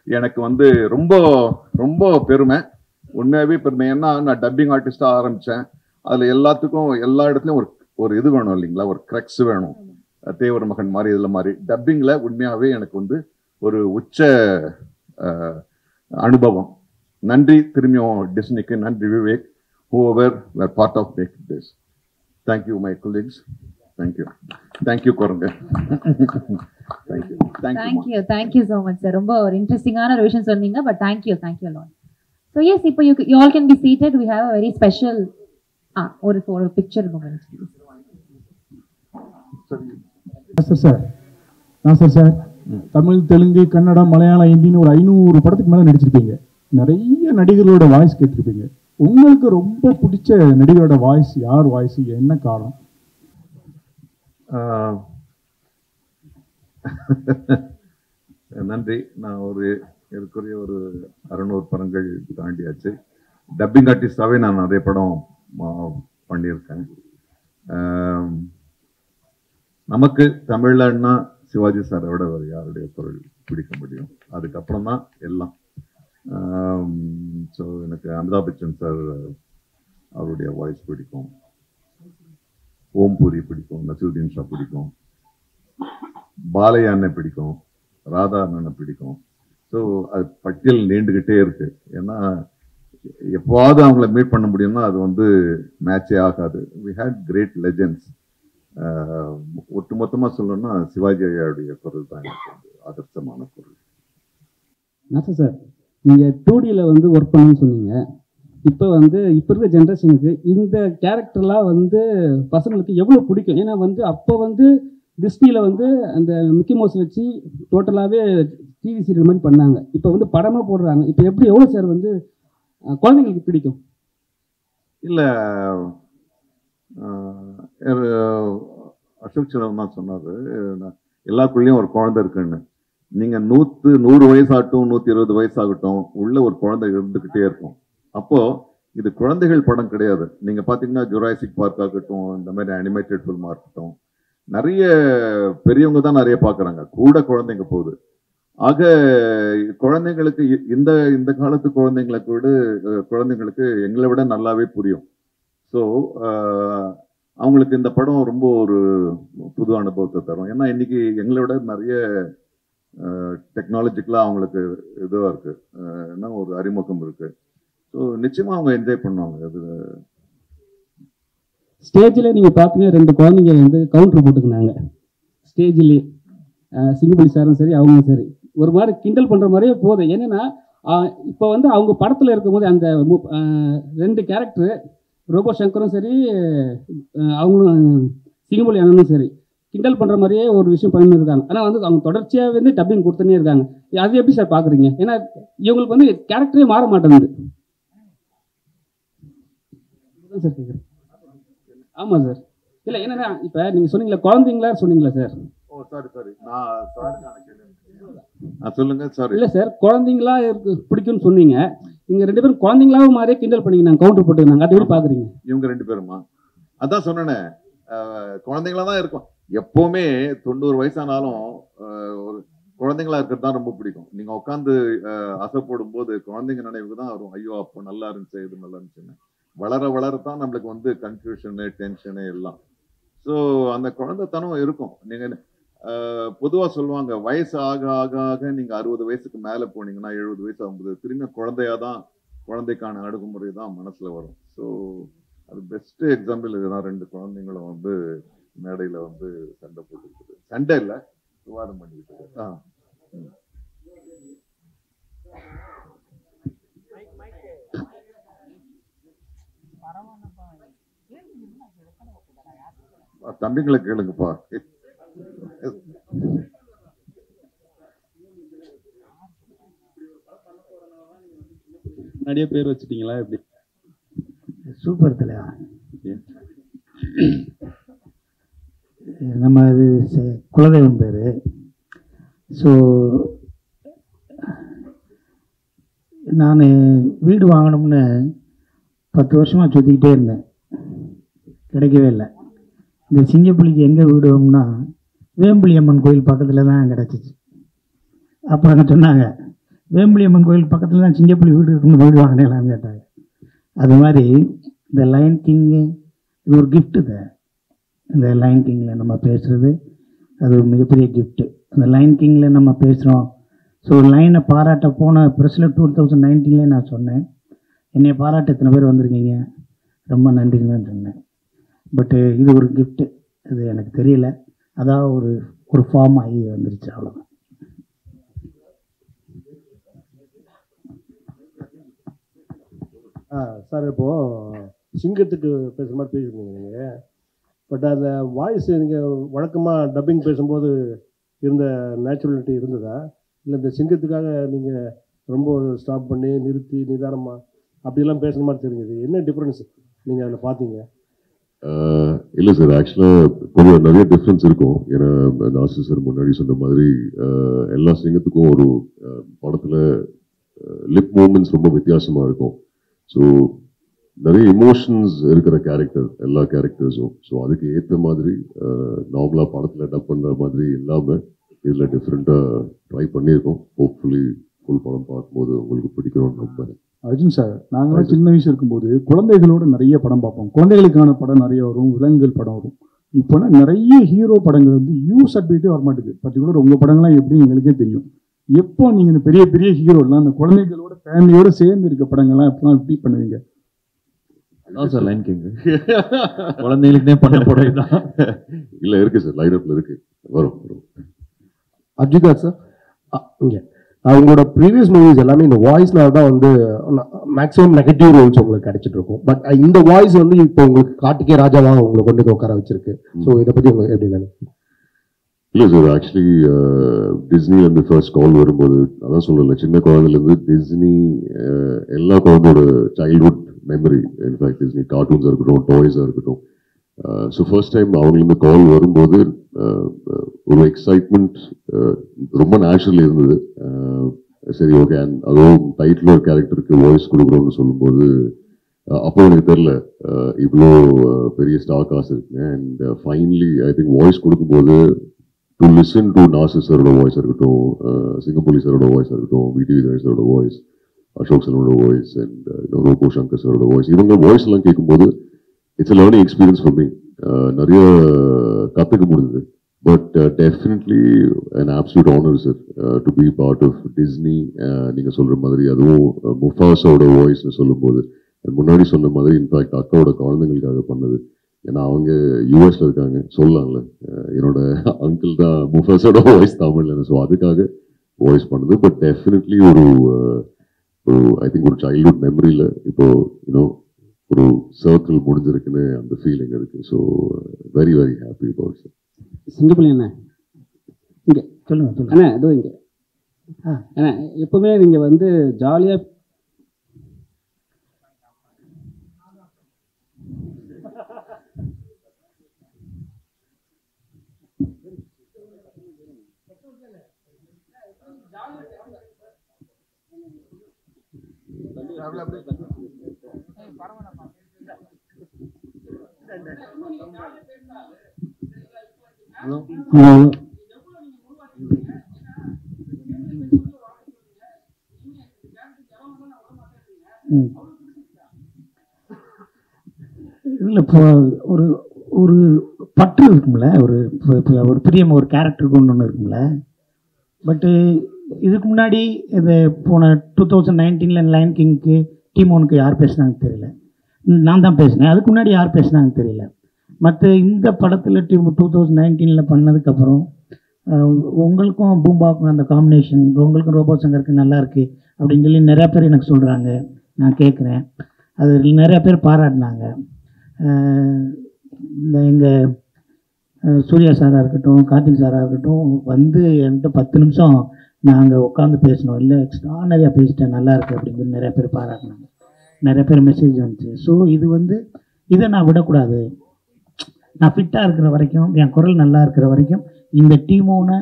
F: எனக்கு வந்து ரொம்ப ரொம்ப பெருமை, உண்மையாகவே பெருமை. ஏன்னா நான் டப்பிங் ஆர்டிஸ்டாக ஆரம்பித்தேன். அதில் எல்லாத்துக்கும் எல்லா இடத்துலையும் ஒரு இது வேணும் இல்லைங்களா, ஒரு கிரக்ஸ் வேணும். தேவர் மகன் மாதிரி இதில் மாதிரி டப்பிங்கில் உண்மையாகவே எனக்கு வந்து ஒரு உச்ச அனுபவம். நன்றி திரும்பியும் டிஸ்னிக்கு, நன்றி Vivek, whoever were part of making this. Thank you my colleagues. Thank you Koranga. Thank you.
A: Thank you so much sir. ரொம்ப ஒரு இன்ட்ரெஸ்டிங்கான ஒரு விஷயம் சொன்னீங்க. But thank you a lot. So yes, இப்போ you all can be seated. We have a very special ஒரு picture moment.
G: Sir Tamil, Telugu, Kannada, Malayalam, ஹிந்தின்னு ஒரு 500 படத்துக்கு மேலே நடிச்சிருப்பீங்க. நிறைய நடிகர்களோட வாய்ஸ் கேட்டிருப்பீங்க. உங்களுக்கு ரொம்ப பிடிச்ச நடிகரோட வாய்ஸ் யார் வாய்ஸ், என்ன காரணம்?
F: நன்றி. நான் ஏற்குறைய ஒரு 600 படங்கள் தாண்டியாச்சு. டப்பிங் ஆர்டிஸ்டாகவே நான் நிறைய படம் பண்ணியிருக்கேன். நமக்கு தமிழ்லன்னா சிவாஜி சாரை விட வேறு யாருடைய குரல் பிடிக்க முடியும்? அதுக்கப்புறம் தான் எல்லாம். ஸோ எனக்கு அமிதாப் பச்சன் சார் அவருடைய வாய்ஸ் பிடிக்கும், ஓம்பூரி பிடிக்கும், நசீருதீன் ஷா பிடிக்கும், பாலையா அண்ணன் பிடிக்கும், ராதா அண்ணனை பிடிக்கும். ஸோ அது பட்டியல் நீண்டுகிட்டே இருக்கு. ஏன்னா எப்போவாவது அவங்கள மீட் பண்ண முடியும்னா அது மேட்சே ஆகாது. We had great legends. ஒட்டுமொத்தமாக சொல்லணும்னா சிவாஜி ஐயாவுடைய குரல் தான் எனக்கு ஆதர்சமான குரல்.
H: நாசர் சார், நீங்கள் 2Dயில் ஒர்க் பண்ணணும்னு சொன்னீங்க. இப்போ இப்போ இருக்கிற ஜென்ரேஷனுக்கு இந்த கேரக்டர்லாம் பசங்களுக்கு எவ்வளோ பிடிக்கும்? ஏன்னா அப்போ டிஸ்னியில் அந்த மிக்கி மவுஸ் வச்சு டோட்டலாகவே டிவி சீரியல் மாதிரி பண்ணாங்க. இப்போ படமாக போடுறாங்க. இப்போ எப்படி எவ்வளோ சார் குழந்தைங்களுக்கு பிடிக்கும்?
F: இல்லை, அசோக் செல்வன் தான் சொன்னார், எல்லாருக்குள்ளேயும் ஒரு குழந்தை இருக்குன்னு. நீங்கள் 100 வயசாகட்டும், 120 வயசாகட்டும், உள்ள ஒரு குழந்தை இருந்துக்கிட்டே இருக்கும். அப்போது இது குழந்தைகள் படம் கிடையாது. நீங்கள் பார்த்தீங்கன்னா ஜுராசிக் பார்க் ஆகட்டும், இந்த மாதிரி அனிமேட்டட் ஃபில்மாக இருக்கட்டும், நிறைய பெரியவங்க தான் நிறைய பார்க்குறாங்க, கூட குழந்தைங்க போகுது. ஆக குழந்தைங்களுக்கு இந்த காலத்து குழந்தைங்களுக்கு எங்களை விட நல்லாவே புரியும். ஸோ அவங்களுக்கு இந்த படம் ரொம்ப ஒரு புது அனுபவத்தை தரும். ஏன்னா இன்னைக்கு எங்களை விட நிறைய டெக்னாலஜிக்கலாக அவங்களுக்கு இதுவாக இருக்கு, என்ன ஒரு அறிமுகம் இருக்கு. ஸோ நிச்சயமாக அவங்க என்ஜாய் பண்ணுவாங்க. அது
H: ஸ்டேஜில் நீங்கள் பார்த்தீங்கன்னா 2 குழந்தைங்க கவுண்டர் போட்டுக்கினாங்க ஸ்டேஜிலே. சிங்கப்பள்ளி சாரும் சரி, அவங்களும் சரி, ஒரு மாதிரி கிண்டல் பண்ணுற மாதிரியே போதும். என்னென்னா இப்போ அவங்க படத்தில் இருக்கும்போது அந்த 2 கேரக்டரு, ரோபோ சங்கரும் சரி, அவங்களும் சிங்கப்பள்ளி அண்ணனும் சரி, கிண்டல் பண்ணுற மாதிரியே ஒரு விஷயம் பண்ணிட்டு இருக்காங்க. ஆனால் அவங்க தொடர்ச்சியாக டப்பிங் கொடுத்துனே இருக்காங்க. அது எப்படி சார் பார்க்குறீங்க? ஏன்னா இவங்களுக்கு கேரக்டரே மாற மாட்டேங்குது சார் கேட்குறேன். ஆமாம் சார். இல்லை என்னன்னா இப்போ நீங்கள் சொன்னீங்களா குழந்தைங்களா சொன்னீங்களா சார்?
F: ஓ சாரி சொல்லுங்க. சாரி
H: இல்லை சார், குழந்தைங்களா பிடிக்கும்னு சொன்னீங்க. இங்க 2 பேரும் குழந்தைங்களாவும் மாதிரியே கிண்டல் பண்ணிக்கினாங்க, கவுண்டர் போட்டுக்கினாங்க. அது எப்படி பாக்குறீங்க?
F: இவங்க 2 பேருமா? அதான் சொன்னேனே, குழந்தைங்களா தான் இருக்கும் எப்பவுமே. 90 வயசானாலும் ஒரு குழந்தைங்களா இருக்கிறது தான் ரொம்ப பிடிக்கும். நீங்க உட்காந்து அசை போடும்போது குழந்தைங்க நினைவுக்கு தான் வரும். ஐயோ அப்போ நல்லா இருந்துச்சு, இது நல்லா இருந்துச்சுன்னு. வளர வளரத்தான் நம்மளுக்கு கன்ஃபியூஷனு, டென்ஷனு எல்லாம். ஸோ அந்த குழந்தைத்தனம் இருக்கும். நீங்க பொதுவாக சொல்லுவாங்க, வயசு ஆக ஆக ஆக நீங்க 60 வயசுக்கு மேலே போனீங்கன்னா 70 வயசு ஆகும்போது திரும்பி குழந்தையாதான், குழந்தைக்கான அணுகுமுறை தான் மனசுல வரும். ஸோ அது பெஸ்ட் எக்ஸாம்பிள் இதுதான். 2 குழந்தைங்களும் மேடையில சண்டை போட்டுக்கிட்டு, சண்டை இல்லை, விவாதம் பண்ணிக்கிட்டு. தம்பிங்களை கேளுங்கப்பா.
H: நிறைய பேர் வச்சுட்டீங்களா? எப்படி?
D: சூப்பர் தலைவா. நம்ம அது குலதெய்வம் பேர். ஸோ நான் வீடு வாங்கணும்னு 10 வருஷமாக சுற்றிக்கிட்டே இருந்தேன், கிடைக்கவே இல்லை. இந்த சிங்கப்புலிக்கு எங்கே வீடு வேணும்னா வேம்புலி அம்மன் கோயில் பக்கத்தில் தான் கிடச்சிச்சு. அப்புறம் சொன்னாங்க, வேம்புலி அம்மன் கோயில் பக்கத்தில் தான் சிங்கப்புலி வீடு இருக்குன்னு வீடு வாங்கினேலான்னு கேட்டாங்க. அது மாதிரி இந்த லயன் கிங்கு இது ஒரு கிஃப்ட்டு தான். இந்த லயன் கிங்கில் நம்ம பேசுகிறது அது ஒரு மிகப்பெரிய கிஃப்ட்டு. அந்த லயன் கிங்கில் நம்ம பேசுகிறோம், ஸோ லைனை பாராட்ட போன ப்ரெஸ்ஸில் 2019 நான் சொன்னேன், என்னை பாராட்ட இத்தனை பேர் வந்திருக்கீங்க, ரொம்ப நன்றிங்கன்னு சொன்னேன். பட்டு இது ஒரு கிஃப்ட்டு, இது எனக்கு தெரியல, அதான் ஒரு ஃபார்ம் ஆகி வந்துருச்சு, அவ்வளோதான்.
I: சார் இப்போது சிங்கத்துக்கு பேசுகிற மாதிரி பேசியிருந்தீங்க நீங்கள். பட் அந்த வாய்ஸ் நீங்கள் வழக்கமாக டப்பிங் பேசும்போது இருந்த நேச்சுரலிட்டி இருந்ததா, இல்லை இந்த சிங்கத்துக்காக நீங்கள் ரொம்ப ஸ்டாப் பண்ணி நிறுத்தி நிதானமாக அப்படிலாம் பேசுகிற மாதிரி தெரிஞ்சது? என்ன டிஃப்ரென்ஸ் நீங்கள் அதில் பார்த்தீங்க?
B: இல்லை சார், ஆக்சுவலாக பொதுவாக நிறைய டிஃப்ரென்ஸ் இருக்கும். ஏன்னா நாசர் சார் முன்னாடி சொன்ன மாதிரி எல்லா சிங்கத்துக்கும் ஒரு படத்தில் லிப் மூமெண்ட்ஸ் ரொம்ப வித்தியாசமாக இருக்கும். ஸோ நிறைய எமோஷன்ஸ் இருக்கிற கேரக்டர் எல்லா கேரக்டர்ஸும். ஸோ அதுக்கு ஏற்ற மாதிரி நார்மலாக படத்தில் டப் பண்ணுற மாதிரி இல்லாமல் இதில் டிஃப்ரெண்ட்டாக ட்ரை பண்ணியிருக்கோம். ஹோப்ஃபுல்லி ஃபுல் படம் பார்க்கும்போது உங்களுக்கு பிடிக்கணும்னு நம்புறேன்.
G: அர்ஜுன் சார், நாங்களாம் சின்ன வயசு இருக்கும்போது குழந்தைகளோட நிறைய படம் பார்ப்போம். குழந்தைகளுக்கான படம் நிறைய வரும், விலங்குகள் படம் வரும். இப்போனா நிறைய ஹீரோ படங்கள் வந்து யூஸ் அட்வைட்டே வரமாட்டேங்குது. பர்டிகுலர் உங்கள் படங்கள்லாம் எப்படி எங்களுக்கே தெரியும். எப்போ நீங்கள் இந்த பெரிய பெரிய ஹீரோலாம் அந்த குழந்தைகளோட ஃபேமிலியோட சேர்ந்து இருக்க படங்கள்லாம் எப்போலாம் எப்படி பண்ணுவீங்க?
C: அதான் சார் லைன் கிங் குழந்தைகளுக்குனே பண்ண படம் தான்.
B: இல்லை இருக்கு சார், லைன் அப்ல இருக்கு, வரும்.
J: அர்ஜுன் சார், இங்கே அவங்களோட ப்ரீவியஸ் மூவிஸ் எல்லாமே இந்த வாய்ஸ்னால தான் வந்து மேக்ஸிமம் நெகட்டிவ் ரோல்ஸ் உங்களுக்கு கிடைச்சிட்டு இருக்கும். பட் இந்த வாய்ஸ் வந்து இப்போ உங்களுக்கு காட்டுக்கே ராஜாவாக உங்களை கொண்டு உட்கார வச்சிருக்கு. ஸோ இதை பற்றி உங்களுக்கு எப்படி நினைக்கிறீங்க?
B: இல்லை சார், ஆக்சுவலி டிஸ்னிலேருந்து ஃபர்ஸ்ட் கால் வரும்போது அதான் சொல்லலை, சின்ன குழந்தைலேருந்து டிஸ்னி எல்லா குழந்தையோட சைல்ட்ஹுட் மெமரி. இன்ஃபேக்ட் டிஸ்னி கார்ட்டூன்ஸாக இருக்கட்டும், டாய்ஸாக இருக்கட்டும். ஸோ ஃபர்ஸ்ட் டைம் அவங்களுக்கு கால் வரும்போது ஒரு எக்ஸைட்மெண்ட் ரொம்ப நேச்சுரல் இருந்தது. சரி, ஓகே. அண்ட் அதுவும் டைட்டில் ஒரு கேரக்டருக்கு வாய்ஸ் கொடுக்குறோம்னு சொல்லும்போது அப்போ எனக்கு தெரில இவ்வளோ பெரிய ஸ்டார் காசு இருக்குங்க. And finally I think voice கொடுக்கும்போது டு லிசன் டு நாசர் சாரோட வாய்ஸாக இருக்கட்டும், சிங்கம்புலி சாரோட வாய்ஸாக இருக்கட்டும், விடி கணேஷ் சாரோட வாய்ஸ், அசோக் சாரோட வாய்ஸ், அண்ட் ரோபோ சங்கர் சாரோட வாய்ஸ், இவங்க வாய்ஸ் எல்லாம் கேட்கும்போது it's a learning experience for me. நிறைய கற்றுக்க முடியுது. But definitely an absolute honour sir to be part of Disney. நீங்கள் சொல்கிற மாதிரி அதுவும் முஃபாஸோட வாய்ஸ்னு சொல்லும்போது முன்னாடி சொன்ன மாதிரி இன்ஃபேக்ட் அக்காவோட குழந்தைங்களுக்காக பண்ணது. ஏன்னா அவங்க யூஎஸ்ல இருக்காங்க, சொல்லலாம்ல, என்னோட அங்கிள் தான் முஃபாஸோட வாய்ஸ் தமிழ்ல. ஸோ அதுக்காக வாய்ஸ் பண்ணுது. பட் டெஃபினெட்லி ஒரு ஐ திங்க் ஒரு சைல்ட்ஹுட் மெமரியில் இப்போ யூனோ ஒரு சர்க்கிள் முடிஞ்சிருக்குன்னு அந்த ஃபீலிங் இருக்கு. So very very happy about sir.
H: Singampuli அண்ணா இங்கே சொல்லுங்க அண்ணா, இதோ இங்கே அண்ணா, எப்பவுமே நீங்கள் வந்து ஜாலியாக
D: இல்லை, இப்போ ஒரு பற்று இருக்கும்ல, ஒரு பிரியம், ஒரு கேரக்டருக்கு ஒன்று இருக்கும்ல. பட்டு இதுக்கு முன்னாடி இது போன 2019 லைன் கிங்க்கு டீமோனுக்கு யார் பேசுனாங்க தெரியல, நான் தான் பேசினேன். அதுக்கு முன்னாடி யார் பேசுனாங்க தெரியல. மற்ற இந்த படத்தில் 2019 பண்ணதுக்கப்புறம் உங்களுக்கும் பூம்பாவுக்கும் அந்த காம்பினேஷன், உங்களுக்கும் ரோபோ சங்கருக்கு நல்லா இருக்குது அப்படின்னு சொல்லி நிறையா பேர் எனக்கு சொல்கிறாங்க. நான் கேட்குறேன், அது நிறையா பேர் பாராட்டினாங்க. இந்த எங்கள் சூர்யா சாராக இருக்கட்டும், கார்த்திக் சாராக இருக்கட்டும், வந்து என்கிட்ட 10 நிமிஷம் நாங்கள் உட்காந்து பேசணும், இல்லை எக்ஸ்ட்ரானரியாக பேசிட்டேன், நல்லா இருக்குது அப்படின்னு சொல்லி நிறைய பேர் பாராட்டினாங்க. நிறைய பேர் மெசேஜ் வந்துச்சு. ஸோ இது வந்து இதை நான் விடக்கூடாது. நான் ஃபிட்டாக இருக்கிற வரைக்கும், என் குரல் நல்லா இருக்கிற வரைக்கும், இந்த டீமோன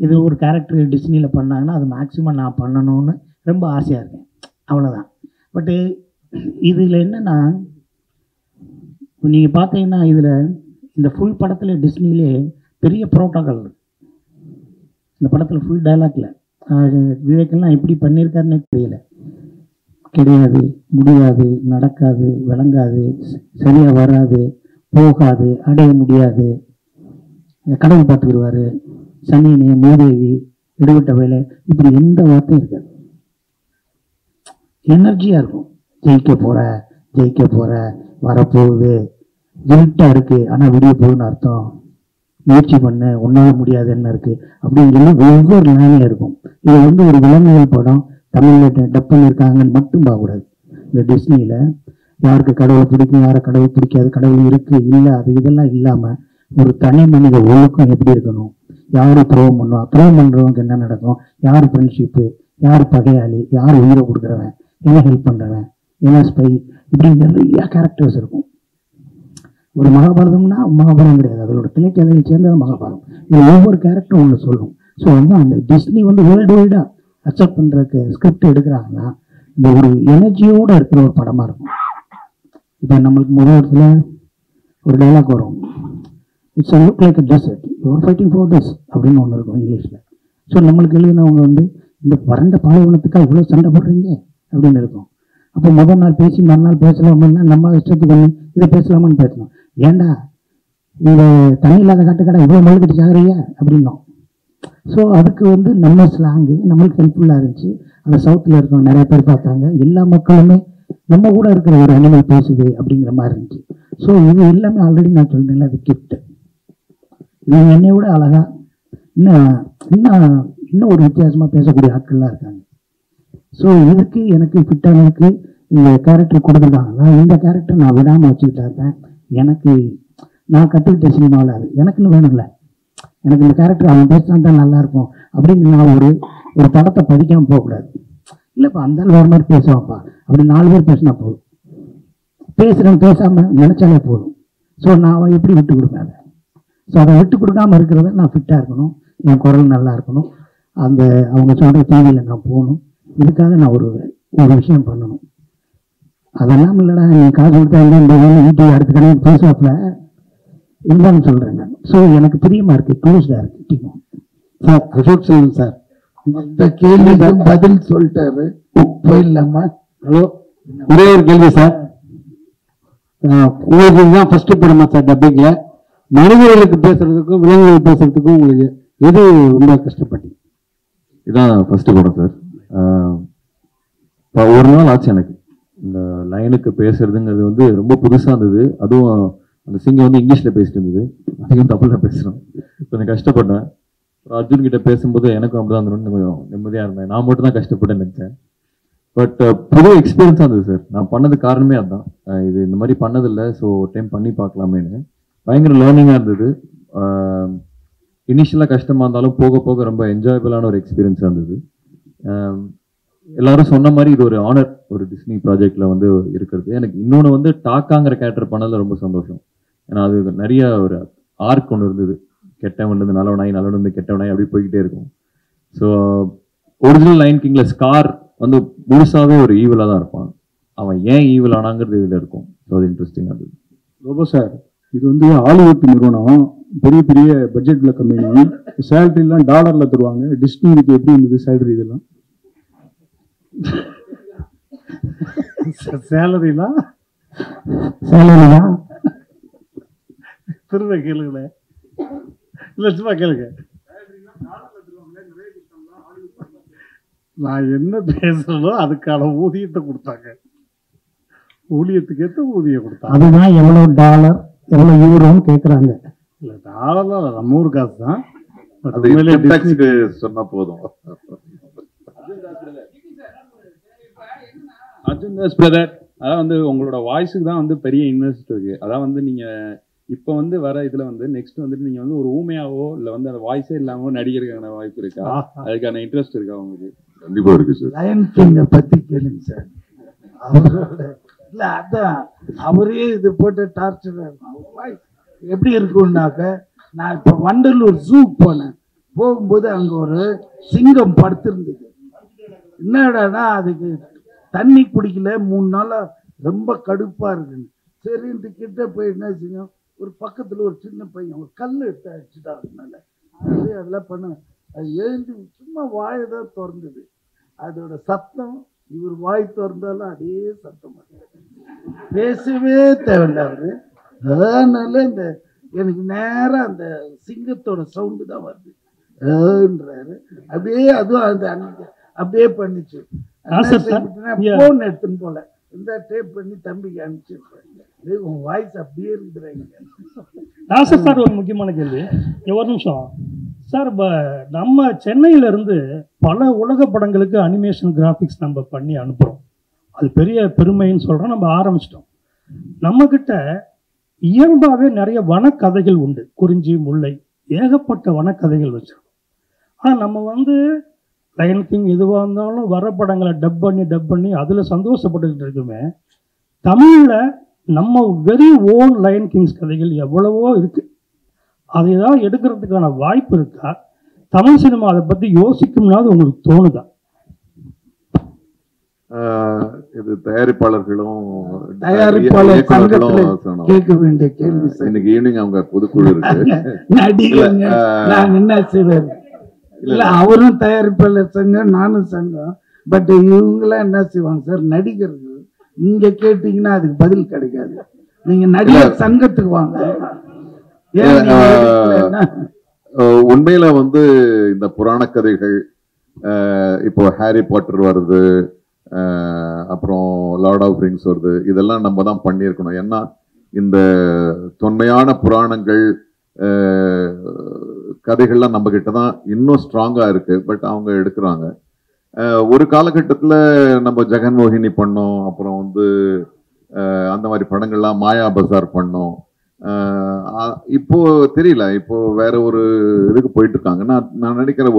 D: இது ஒரு கேரக்டர் டிஸ்னியில் பண்ணாங்கன்னா அது மேக்ஸிமம் நான் பண்ணணும்னு ரொம்ப ஆசையாக இருக்கேன். அவ்வளோதான். பட்டு இதில் என்னென்னா, நீங்கள் பார்த்தீங்கன்னா இதில் இந்த ஃபுல் படத்தில் டிஸ்னிலே பெரிய ப்ரோட்டோக்கால். இந்த படத்தில் ஃபுல் டைலாக்ல விவேக்கெல்லாம் எப்படி பண்ணியிருக்காருன்னே தெரியல. கிடையாது, முடியாது, நடக்காது, விளங்காது, சரியாக வராது, போகாது, அடைய முடியாது, கடவுள் பார்த்துக்கிடுவார், சனியனே, மூதேவி, எடுபட்ட வேலை, இப்படி எந்த வார்த்தையும் இருக்காது. எனர்ஜியாக இருக்கும். ஜெயிக்க போகிற வரப்போகுது, இருட்டாக இருக்குது ஆனால் விடிய போகுதுன்னு அர்த்தம், முயற்சி பண்ண ஒன்றால் முடியாதுன்னு இருக்குது அப்படின்னு சொல்லி ஒவ்வொரு லைனில் இருக்கும். இது வந்து ஒரு விலங்குகள் படம் தமிழில் டப் பண்ணியிருக்காங்கன்னு மட்டும் பார்க்கக்கூடாது. இந்த டிஸ்னியில் யாருக்கு கடவுளை பிடிக்கும், யாரை கடவுள் பிடிக்காது, கடவுள் இருக்குது இல்லை அது இதெல்லாம் இல்லாமல் ஒரு தனி மனித ஒழுக்கம் எப்படி இருக்கணும், யார் துரோகம் பண்ணுவா, துரோகம் பண்ணுறவங்க என்ன நடக்கும், யார் ஃப்ரெண்ட்ஷிப்பு, யார் பகையாளி, யார் உயிரை கொடுக்குறவன், என்ன ஹெல்ப் பண்ணுறவன், என்ன ஸ்பை, இப்படி நிறைய கேரக்டர்ஸ் இருக்கும். ஒரு மகாபாரதம்னா மகாபாரதம் கிடையாது, அதோட திணைக்கதையை சேர்ந்தது மகாபாரதம். இது ஒவ்வொரு கேரக்டரும் ஒன்று சொல்லும். ஸோ வந்து அந்த டிஸ்னி வந்து வேர்ல்டு வைடாக அக்செப்ட் பண்ணுறதுக்கு ஸ்கிரிப்ட் எடுக்கிறாங்கன்னா இந்த ஒரு எனர்ஜியோடு இருக்கிற ஒரு படமாக இருக்கும். இப்போ நம்மளுக்கு முதல் ஒரு டைலாக் வரும், it's look like a desert you're fighting for this அப்படின்னு ஒன்று இருக்கும் இங்கிலீஷில். ஸோ நம்மளுக்கு எழுதினவங்க வந்து இந்த வறண்ட பாலைவனத்துக்காக இவ்வளோ சண்டை போடுறீங்க அப்படின்னு இருக்கும். அப்போ முதல் நாள் பேசி மறுநாள் பேசலாமான்னா நம்ம இஷ்டத்துக்கு ஒன்று இதை பேசலாமான்னு பேசணும். ஏண்டா இந்த தண்ணி இல்லாத காட்டுக்கடை இவ்வளோ மழுக்கிட்டு சாகுறீங்க அப்படின்னோம். ஸோ அதுக்கு வந்து நம்ம ஸ்லாங்கு நம்மளுக்கு ஹெல்ப்ஃபுல்லாக இருந்துச்சு. அந்த சவுத்தில் இருக்கவங்க நிறைய பேர் பார்த்தாங்க, எல்லா மக்களுமே நம்ம கூட இருக்கிற ஒரு அனிமல் பேசுது அப்படிங்கிற மாதிரி இருந்துச்சு. ஸோ இது எல்லாமே ஆல்ரெடி நான் சொல்றேன்ல, அது கிஃப்ட். இது என்னை விட அழகா இன்னும் ஒரு வித்தியாசமாக பேசக்கூடிய ஆட்கள்லாம் இருக்காங்க. ஸோ இதுக்கு எனக்கு ஃபிட்டானதுக்கு இந்த கேரக்டர் கொடுத்துருக்காங்க. நான் இந்த கேரக்டர் நான் விடாமல் வச்சுக்கிட்டா இருப்பேன். எனக்கு நான் கற்றுக்கிட்ட சினிமாவில் அது எனக்குன்னு வேணும்ல, எனக்கு இந்த கேரக்டர் அவன் பேசினா தான் நல்லாயிருக்கும் அப்படின்னு நான் ஒரு படத்தை பதிக்காமல் போகக்கூடாது. இல்லைப்பா அந்த வேறு மாதிரி பேசுவான்ப்பா அப்படி 4 பேர் பேசினா போதும், பேசுகிறேன் பேசாமல் நினச்சாலே போதும். ஸோ நான் எப்படி விட்டு கொடுப்பேன் அதை. ஸோ அதை விட்டு கொடுக்காமல் இருக்கிறத நான் ஃபிட்டாக இருக்கணும், என் குரல் நல்லா இருக்கணும், அந்த அவங்க சொல்கிற டிவியில் நான் போகணும். இதுக்காக நான் ஒரு விஷயம் பண்ணணும். அதெல்லாம் இல்லைடா நீ காசு கொடுத்தா இந்த வீட்டு அடுத்த கடையில் பேசுவாப்பில் இருந்தான்னு சொல்கிறேன் நான். ஸோ எனக்கு பிரியமாக இருக்குது, க்ளோஸ்டாக இருக்குது.
E: சார் அசோக் செல்வன் சார் இந்த கேள்விக்கு பதில் சொல்லிட்டாரு, போயிடலாமா?
H: ஹலோ, ஒரே ஒரு கேள்வி சார். உங்களுக்கு இதுதான் ஃபர்ஸ்ட் படமா சார் டப்பிங்ல? மனிதர்களுக்கு பேசுறதுக்கும் விலங்குகள் பேசுறதுக்கும் உங்களுக்கு எது ரொம்ப கஷ்டப்பட்டீங்க?
C: இதான் ஃபர்ஸ்ட் படம் சார். ஒரு நாள் ஆச்சு எனக்கு இந்த லைனுக்கு பேசுறதுங்கிறது வந்து ரொம்ப புதுசாக இருந்தது. அதுவும் அந்த சிங்கர் வந்து இங்கிலீஷில் பேசிட்டு இருந்தது, அதிகம் தமிழில் பேசுகிறோம். கொஞ்சம் கஷ்டப்பட்டேன். அர்ஜுன் கிட்ட பேசும்போது எனக்கும் அப்படிதான் இருந்தோம்னு கொஞ்சம் நிம்மதியாக இருந்தேன். நான் மட்டும் தான் கஷ்டப்பட்டேன்னு நினச்சேன். பட் புது எக்ஸ்பீரியன்ஸாக இருந்தது சார். நான் பண்ணது காரணமே அதுதான், இது இந்த மாதிரி பண்ணதில்லை, ஸோ டைம் பண்ணி பார்க்கலாமேன்னு. பயங்கர லேர்னிங்காக இருந்தது. இனிஷியலாக கஷ்டமாக இருந்தாலும் போக போக ரொம்ப என்ஜாயபிளான ஒரு எக்ஸ்பீரியன்ஸாக இருந்தது. எல்லாரும் சொன்ன மாதிரி இது ஒரு ஆனர், ஒரு டிஸ்னி ப்ராஜெக்ட்ல வந்து இருக்கிறது. எனக்கு இன்னொன்று வந்து டாக்காங்கிற கேரக்டர் பண்ணதில் ரொம்ப சந்தோஷம். ஏன்னா அது நிறைய ஒரு ஆர்க் ஒன்று இருந்தது, கெட்டவன் வந்து நல்லவனாய், நல்லவன் வந்து கெட்டவனாய் அப்படி போய்கிட்டே இருக்கும். ஸோ ஒரிஜினல் லைன் கிங்ல ஸ்கார் வந்து முழுசாவே ஒரு ஈவலாக தான் இருப்பான். அவன் ஏன் ஈவில் ஆனாங்கிறது இதில் இருக்கும். ஸோ அது இன்ட்ரெஸ்டிங்காக இருந்தது.
G: ரோபோ சார், இது வந்து ஹாலிவுட் நிறுவனம், பெரிய பெரிய பட்ஜெட்ல கம்பெனி, சேலரிலாம் டாலர்ல தருவாங்க. டிஸ்னிக்கு எப்படி இருந்தது சேலரி? இதெல்லாம் சேலரிலாம் திரும்ப கேளுங்களேன், இல்ல சும்மா கேளுங்க. நான் என்ன பேசுறதோ அதுக்கான ஊதியத்தை கொடுத்தாங்க, ஊழியத்துக்கு ஏற்ற ஊதியம் கொடுத்தாங்க.
D: அதுதான் எவ்வளவு டாலர் எவ்வளவு யூரோன்னு கேட்குறாங்க.
G: இல்லை டாலர்லாம் நம்ம ஊர் காசு தான்,
F: சொன்னா போதும்.
K: அர்ஜுன் தாஸ் பிரதர், அதான் வந்து உங்களோட வாய்ஸுக்கு தான் வந்து பெரிய இன்வெஸ்ட் இருக்கு. அதான் வந்து நீங்க இப்போ வந்து வர இதுல வந்து நெக்ஸ்ட் வந்துட்டு நீங்க வந்து ஒரு ஊமையாவோ இல்லை வந்து அந்த வாய்ஸே இல்லாம நடிக்கிறதுக்கான வாய்ப்பு இருக்கா? அதுக்கான இன்ட்ரெஸ்ட் இருக்கா உங்களுக்கு?
B: கண்டிப்பா இருக்கு சார்.
E: லயன் கிங்க பத்தி கேளுங்க சார். அவரோட இல்ல அதான் அவரே இது போட்டு டார்ச்சர் எப்படி இருக்கும்னாக்க, நான் இப்ப வண்டலூர் ஜூக்கு போனேன். போகும்போது அங்க ஒரு சிங்கம் படுத்திருந்தது. என்னடானா அதுக்கு தண்ணி குடிக்கல 3 நாளா, ரொம்ப கடுப்பா இருக்குன்னு. சரின்ட்டு கிட்ட போய் என்ன செய்யும், ஒரு பக்கத்துல ஒரு சின்ன பையன் ஒரு கல் எடுத்து அடிச்சுட்டாங்க. அதெல்லாம் பண்ண அது எழுந்து சும்மா வாயை தான் திறந்தது. அதோட சத்தம் இவர் வாய் திறந்தாலும் அதே சத்தம், பேசவே தேவையில்ல அவரு. அதனால இந்த எனக்கு நேரம் அந்த சிங்கத்தோட சவுண்டு தான் வருது. ஏன்றாரு. அப்படியே அதுவும் அந்த அன்னைக்கு அப்படியே பண்ணிச்சு. போன் எடுத்துன்னு போல இந்த டேப் பண்ணி தம்பிக்கு அனுப்பிச்சிருக்கேன். உன் வாய்ஸ் அப்படியே இருக்குறாங்க.
D: நாசர் சார் ஒரு முக்கியமான கேள்வி. ஒரு நிமிஷம் சார், இப்போ நம்ம சென்னையிலேருந்து பல உலக படங்களுக்கு அனிமேஷன் கிராஃபிக்ஸ் நம்ம பண்ணி அனுப்புகிறோம். அது பெரிய பெருமைன்னு சொல்கிறோம். நம்ம ஆரம்பிச்சிட்டோம். நம்மக்கிட்ட இயல்பாகவே நிறைய வனக்கதைகள் உண்டு. குறிஞ்சி, முல்லை, ஏகப்பட்ட வனக்கதைகள் வச்சுருக்கோம். ஆனால் நம்ம வந்து லயன் கிங் எதுவாக இருந்தாலும் வர படங்களை டப் பண்ணி அதில் சந்தோஷப்பட்டுக்கிட்டு இருக்குமே. தமிழில் நம்ம வெரி ஓன் லயன் கிங்ஸ் கதைகள் எவ்வளவோ இருக்குது. அதை ஏதாவது எடுக்கிறதுக்கான வாய்ப்பு இருக்கா? தமிழ் சினிமா அதை பற்றி யோசிக்கும்னாது உங்களுக்கு தோணுதா?
F: இது தயாரிப்பாளர்களும்
E: கேட்க வேண்டிய கேள்வி.
F: இன்னைக்கு ஈவினிங் அவங்க பொதுக்குழு இருக்கு.
E: நான் என்ன செய்வேன் இல்ல, அவரும் தயாரிப்பாளர் சங்கம், நானும் சங்கம். பட் இவங்கெல்லாம் என்ன செய்வாங்க சார், நடிகர்கள் நீங்க கேட்டீங்கன்னா அதுக்கு பதில் கிடைக்காது. நீங்க நடிகர் சங்கத்துக்கு வாங்க.
F: உண்மையில வந்து இந்த புராண கதைகள், இப்போ ஹாரி பாட்டர் வருது, அப்புறம் லார்ட் ஆஃப் ரிங்ஸ் வருது, இதெல்லாம் நம்ம தான் பண்ணியிருக்கணும். ஏன்னா இந்த தொன்மையான புராணங்கள் கதைகள்லாம் நம்ம கிட்ட தான் இன்னும் ஸ்ட்ராங்கா இருக்கு. பட் அவங்க எடுக்கிறாங்க. ஒரு காலகட்டத்தில் நம்ம ஜெகன்மோகினி பண்ணோம், அப்புறம் வந்து அந்த மாதிரி படங்கள்லாம், மாயா பஜார் பண்ணோம். இப்போ தெரியல, இப்போ வேற ஒரு இதுக்கு போயிட்டு இருக்காங்க. நான் நினைக்கிறேன்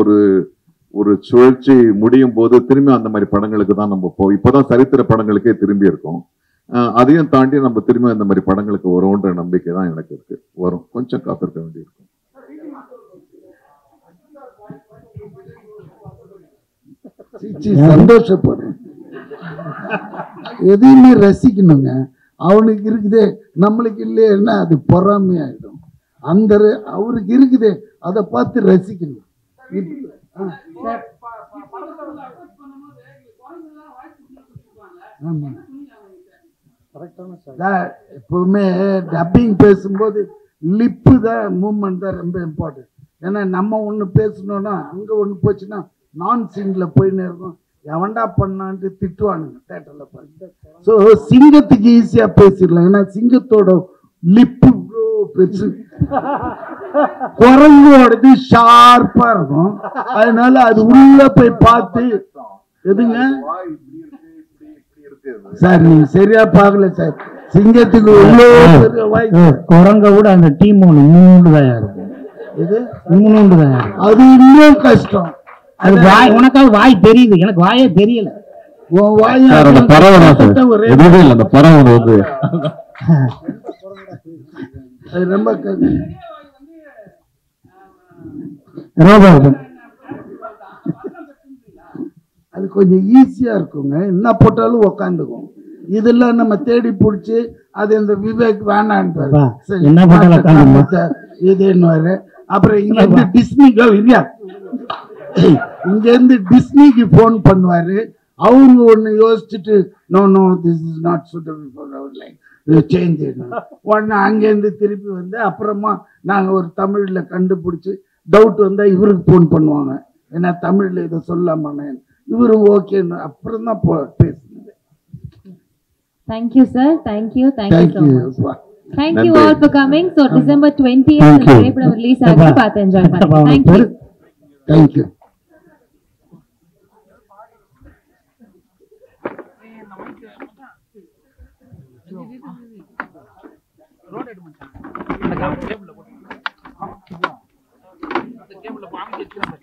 F: ஒரு சுழற்சி முடியும் போது திரும்பி அந்த மாதிரி படங்களுக்கு தான் நம்ம இப்போதான் சரித்திர படங்களுக்கே திரும்பி இருக்கோம். அதையும் தாண்டி நம்ம திரும்பி அந்த மாதிரி படங்களுக்கு வரும்ன்ற நம்பிக்கை தான் எனக்கு இருக்கு. வரும், கொஞ்சம் காத்திருக்க வேண்டியிருக்கும்.
E: சந்தோஷப்படுறேன். எதையுமே ரசிக்கணுங்க. அவனுக்கு இருக்குதே, நம்மளுக்கு இல்லையா அது பொறாமையாயிடும். அந்த அவருக்கு இருக்குதே அதை பார்த்து ரசிக்கணும். எப்பவுமே டப்பிங் பேசும்போது லிப்பு தான், மூமெண்ட் தான் ரொம்ப இம்பார்ட்டன்ட். ஏன்னா நம்ம ஒன்று பேசணும்னா அங்கே ஒன்று போச்சுன்னா நான் சிங்ல போயின்னு இருக்கும். எவன்டா பண்ணான்ட்டு திட்டுவானுங்க தேட்டர்ல பார்த்து. ஸோ சிங்கத்துக்கு ஈஸியா பேசிடலாம். ஏன்னா சிங்கத்தோட லிப்பு பெருசு, குரங்கோடது ஷார்ப்பா இருக்கும். அதனால அது உள்ள போய் பார்த்து எதுங்க சார், நீங்க சரியா பார்க்கல சார். சிங்கத்துக்கு
D: குரங்க கூட அந்த டீம் ஒன்று மூணுதான் இருக்கும். இது மூணுதான்,
E: அது இன்னும் கஷ்டம்.
D: அது வாய், உனக்காக வாய் தெரியுது, எனக்கு வாயே தெரியல.
C: அந்த பறவை வந்து
E: அது ரொம்ப அது கொஞ்சம் ஈஸியா இருக்குங்க. என்ன போட்டாலும் உக்காந்துக்கும். இதெல்லாம் நம்ம தேடி பிடிச்சி அது இந்த விவேக் வேணான்னு இதுன்னு. அப்புறம் இங்க இருந்து டிஸ்னிக்கோ இல்லையா, இங்க இருந்து டிஸ்னிக்கு போன் பண்ணுவாரு. அவங்க ஒண்ணு யோசிச்சுட்டு no no this is not suitable for our life, change உடனே அங்கேருந்து திருப்பி வந்து அப்புறமா நாங்க ஒரு தமிழ்ல கண்டுபிடிச்சு டவுட் வந்தா இவருக்கு போன் பண்ணுவாங்க. ஏன்னா தமிழ்ல இதை சொல்லாம இவரும் ஓகேன்னு அப்புறம் தான் பேசுனது.
A: Thank you sir, thank you so much. Thank you all for coming. So December 20th இந்த திரைப்படம் ரிலீஸ் ஆகுது, பார்த்து என்ஜாய் பண்ணுங்க.
E: Thank you.
L: கேபிள்ல போட்டு